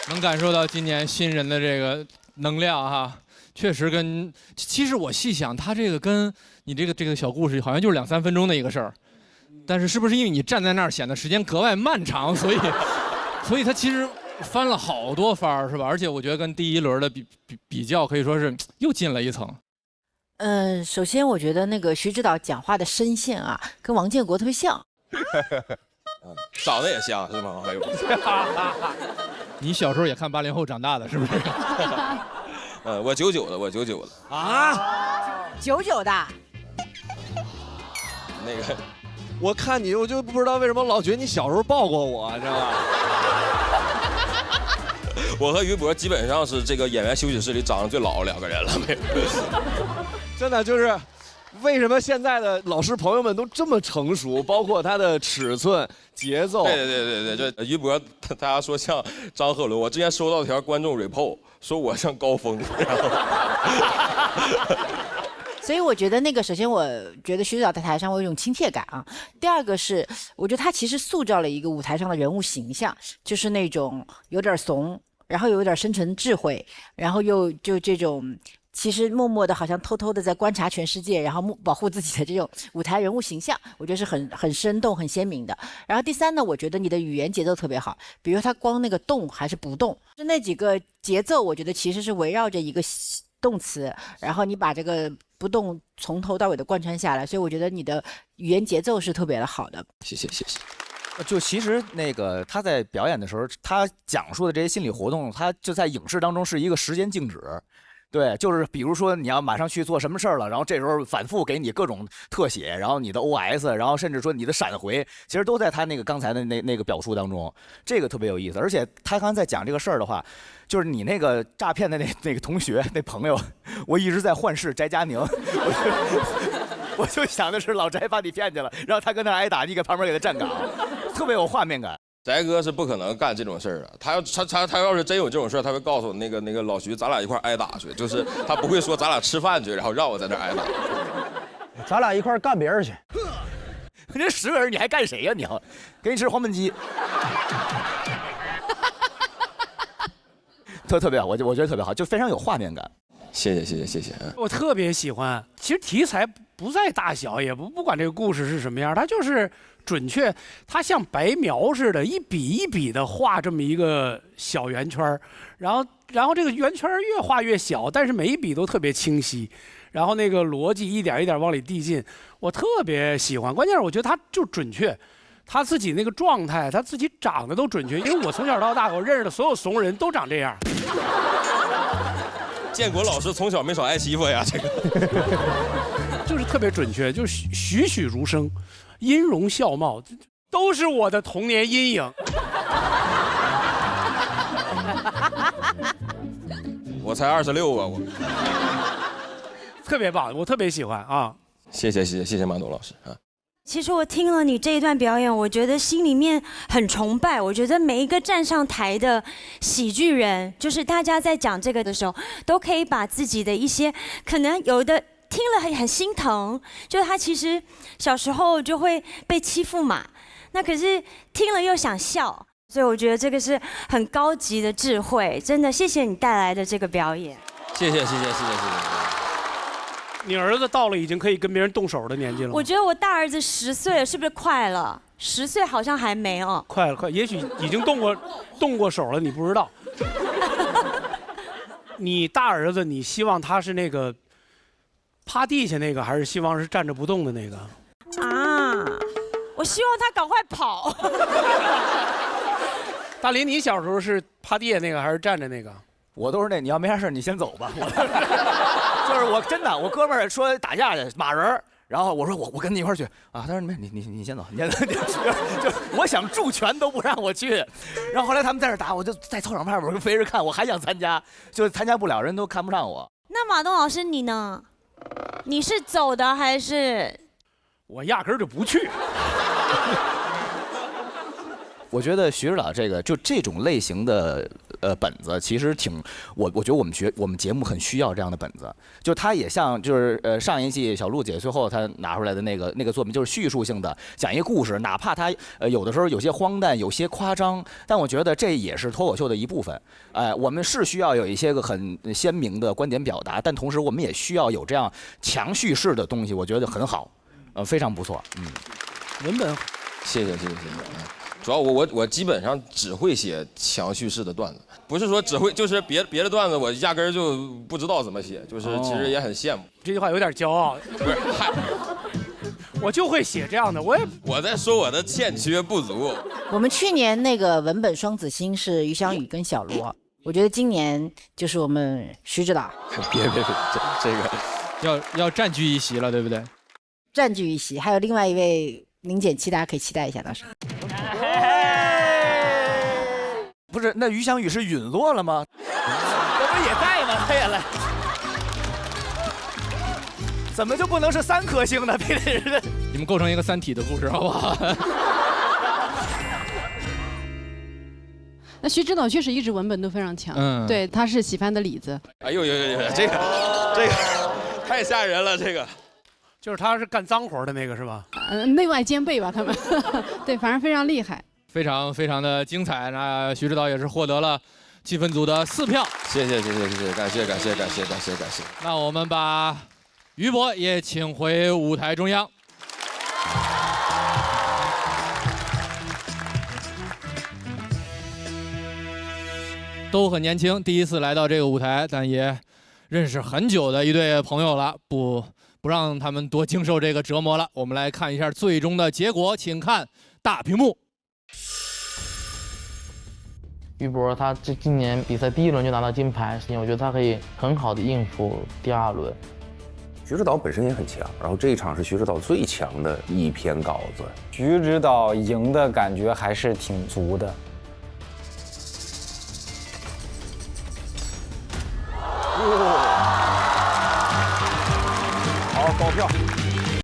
能感受到今年新人的这个能量哈，确实其实我细想，他这个跟你这个小故事好像就是2、3分钟的一个事儿，但是是不是因为你站在那儿显得时间格外漫长，所以他其实翻了好多番是吧？而且我觉得跟第1轮的比较，可以说是又进了一层。首先我觉得那个徐指导讲话的声线啊，跟王建国特别像。长得也像是吗？哎呦，你小时候也看80后长大的是不是？我99的啊，99的。那个，我看你，我就不知道为什么老觉得你小时候抱过我，知道吧？我和于博基本上是这个演员休息室里长得最老的2个人了，没有。真的就是，为什么现在的老师朋友们都这么成熟？包括他的尺寸、节奏。对，这于博大家说像张鹤伦，我之前收到条观众 report 说我像高峰，所以我觉得那个，首先我觉得徐指导在台上我有一种亲切感啊。第二个是，我觉得他其实塑造了一个舞台上的人物形象，就是那种有点怂，然后有点深沉智慧，然后又就这种。其实默默的，好像偷偷的在观察全世界，然后保护自己的这种舞台人物形象，我觉得是很生动、很鲜明的。然后第三呢，我觉得你的语言节奏特别好，比如他光那个动还是不动，就那几个节奏，我觉得其实是围绕着一个动词，然后你把这个不动从头到尾的贯穿下来，所以我觉得你的语言节奏是特别的好的。谢谢。就其实那个他在表演的时候，他讲述的这些心理活动，他就在影视当中是一个时间静止。对，就是比如说你要马上去做什么事儿了，然后这时候反复给你各种特写，然后你的 OS， 然后甚至说你的闪回，其实都在他那个刚才的那个表述当中，这个特别有意思。而且他刚才在讲这个事儿的话，就是你那个诈骗的那个同学那朋友，我一直在幻视翟佳宁，我就想的是老翟把你骗去了，然后他跟那挨打，你搁旁边给他站岗，特别有画面感。翟哥是不可能干这种事儿的，他要是真有这种事儿，他会告诉那个老徐，咱俩一块挨打去，就是他不会说咱俩吃饭去，然后让我在这挨打。咱俩一块干别人去。这10个人你还干谁呀？你给你吃黄焖鸡。特别好，我觉得特别好，就非常有画面感。谢谢。我特别喜欢，其实题材不在大小，也不管这个故事是什么样，它就是准确，它像白描似的，一笔一笔的画这么一个小圆圈，然后这个圆圈越画越小，但是每一笔都特别清晰，然后那个逻辑一点一点往里递进，我特别喜欢。关键是我觉得它就准确。他自己那个状态，他自己长得都准确，因为我从小到大我认识的所有怂人都长这样。建国老师从小没少挨欺负呀，这个就是特别准确，就是栩栩如生，音容笑貌都是我的童年阴影。我才26啊，我特别棒，我特别喜欢啊！谢谢马东老师啊。其实我听了你这一段表演，我觉得心里面很崇拜。我觉得每一个站上台的喜剧人，就是大家在讲这个的时候，都可以把自己的一些可能有的听了很心疼，就是他其实小时候就会被欺负嘛，那可是听了又想笑，所以我觉得这个是很高级的智慧，真的谢谢你带来的这个表演。谢谢。你儿子到了已经可以跟别人动手的年纪了吗？我觉得我大儿子10岁了，是不是快了？10岁好像还没哦。快了，也许已经动过手了，你不知道。你大儿子，你希望他是那个趴地下那个，还是希望是站着不动的那个？啊，我希望他赶快跑。大林，你小时候是趴地下那个还是站着那个？我都是那，你要没啥事你先走吧。就是我真的，我哥们儿说打架去骂人，然后我说我跟你一块儿去啊，他说你先走，你先走，就我想助拳都不让我去，然后后来他们在这打，我就在操场旁边飞着看，我还想参加，就参加不了，人都看不上我。那马东老师你呢？你是走的还是？我压根儿就不去。我觉得徐指导这种类型的本子，其实我觉得我们节目很需要这样的本子。就他也像上一季小璐姐最后她拿出来的那个作品，就是叙述性的讲一个故事，哪怕它有的时候有些荒诞，有些夸张，但我觉得这也是脱口秀的一部分。我们是需要有一些个很鲜明的观点表达，但同时我们也需要有这样强叙事的东西，我觉得很好，非常不错。文本，谢谢。主要我基本上只会写强叙事的段子，不是说只会，就是别的段子我压根儿就不知道怎么写，就是其实也很羡慕。这句话有点骄傲，不是，我就会写这样的，我在说我的欠缺不足。我们去年那个文本双子星是于翔宇跟小罗，我觉得今年就是我们徐指导。别，这个要占据一席了，对不对？占据一席，还有另外一位林简七，大家可以期待一下，到时候。不是，那于翔宇是陨落了吗？这不也在吗？他也来。怎么就不能是3颗星呢？非得是你们构成一个3体的故事，好不好？那徐指导确实一直文本都非常强，对，他是喜欢的李子。哎呦，这个太吓人了，这个就是他是干脏活的那个是吧？内外兼备吧，他们。对，反正非常厉害，非常非常的精彩。那徐指导也是获得了气氛组的4票。谢谢，感谢。那我们把于博也请回舞台中央。都很年轻，第一次来到这个舞台，但也认识很久的一对朋友了，不让他们多经受这个折磨了。我们来看一下最终的结果，请看大屏幕。于博他今年比赛第1轮就拿到金牌，我觉得他可以很好的应付第2轮。徐指导本身也很强，然后这一场是徐指导最强的一篇稿子。徐指导赢的感觉还是挺足的。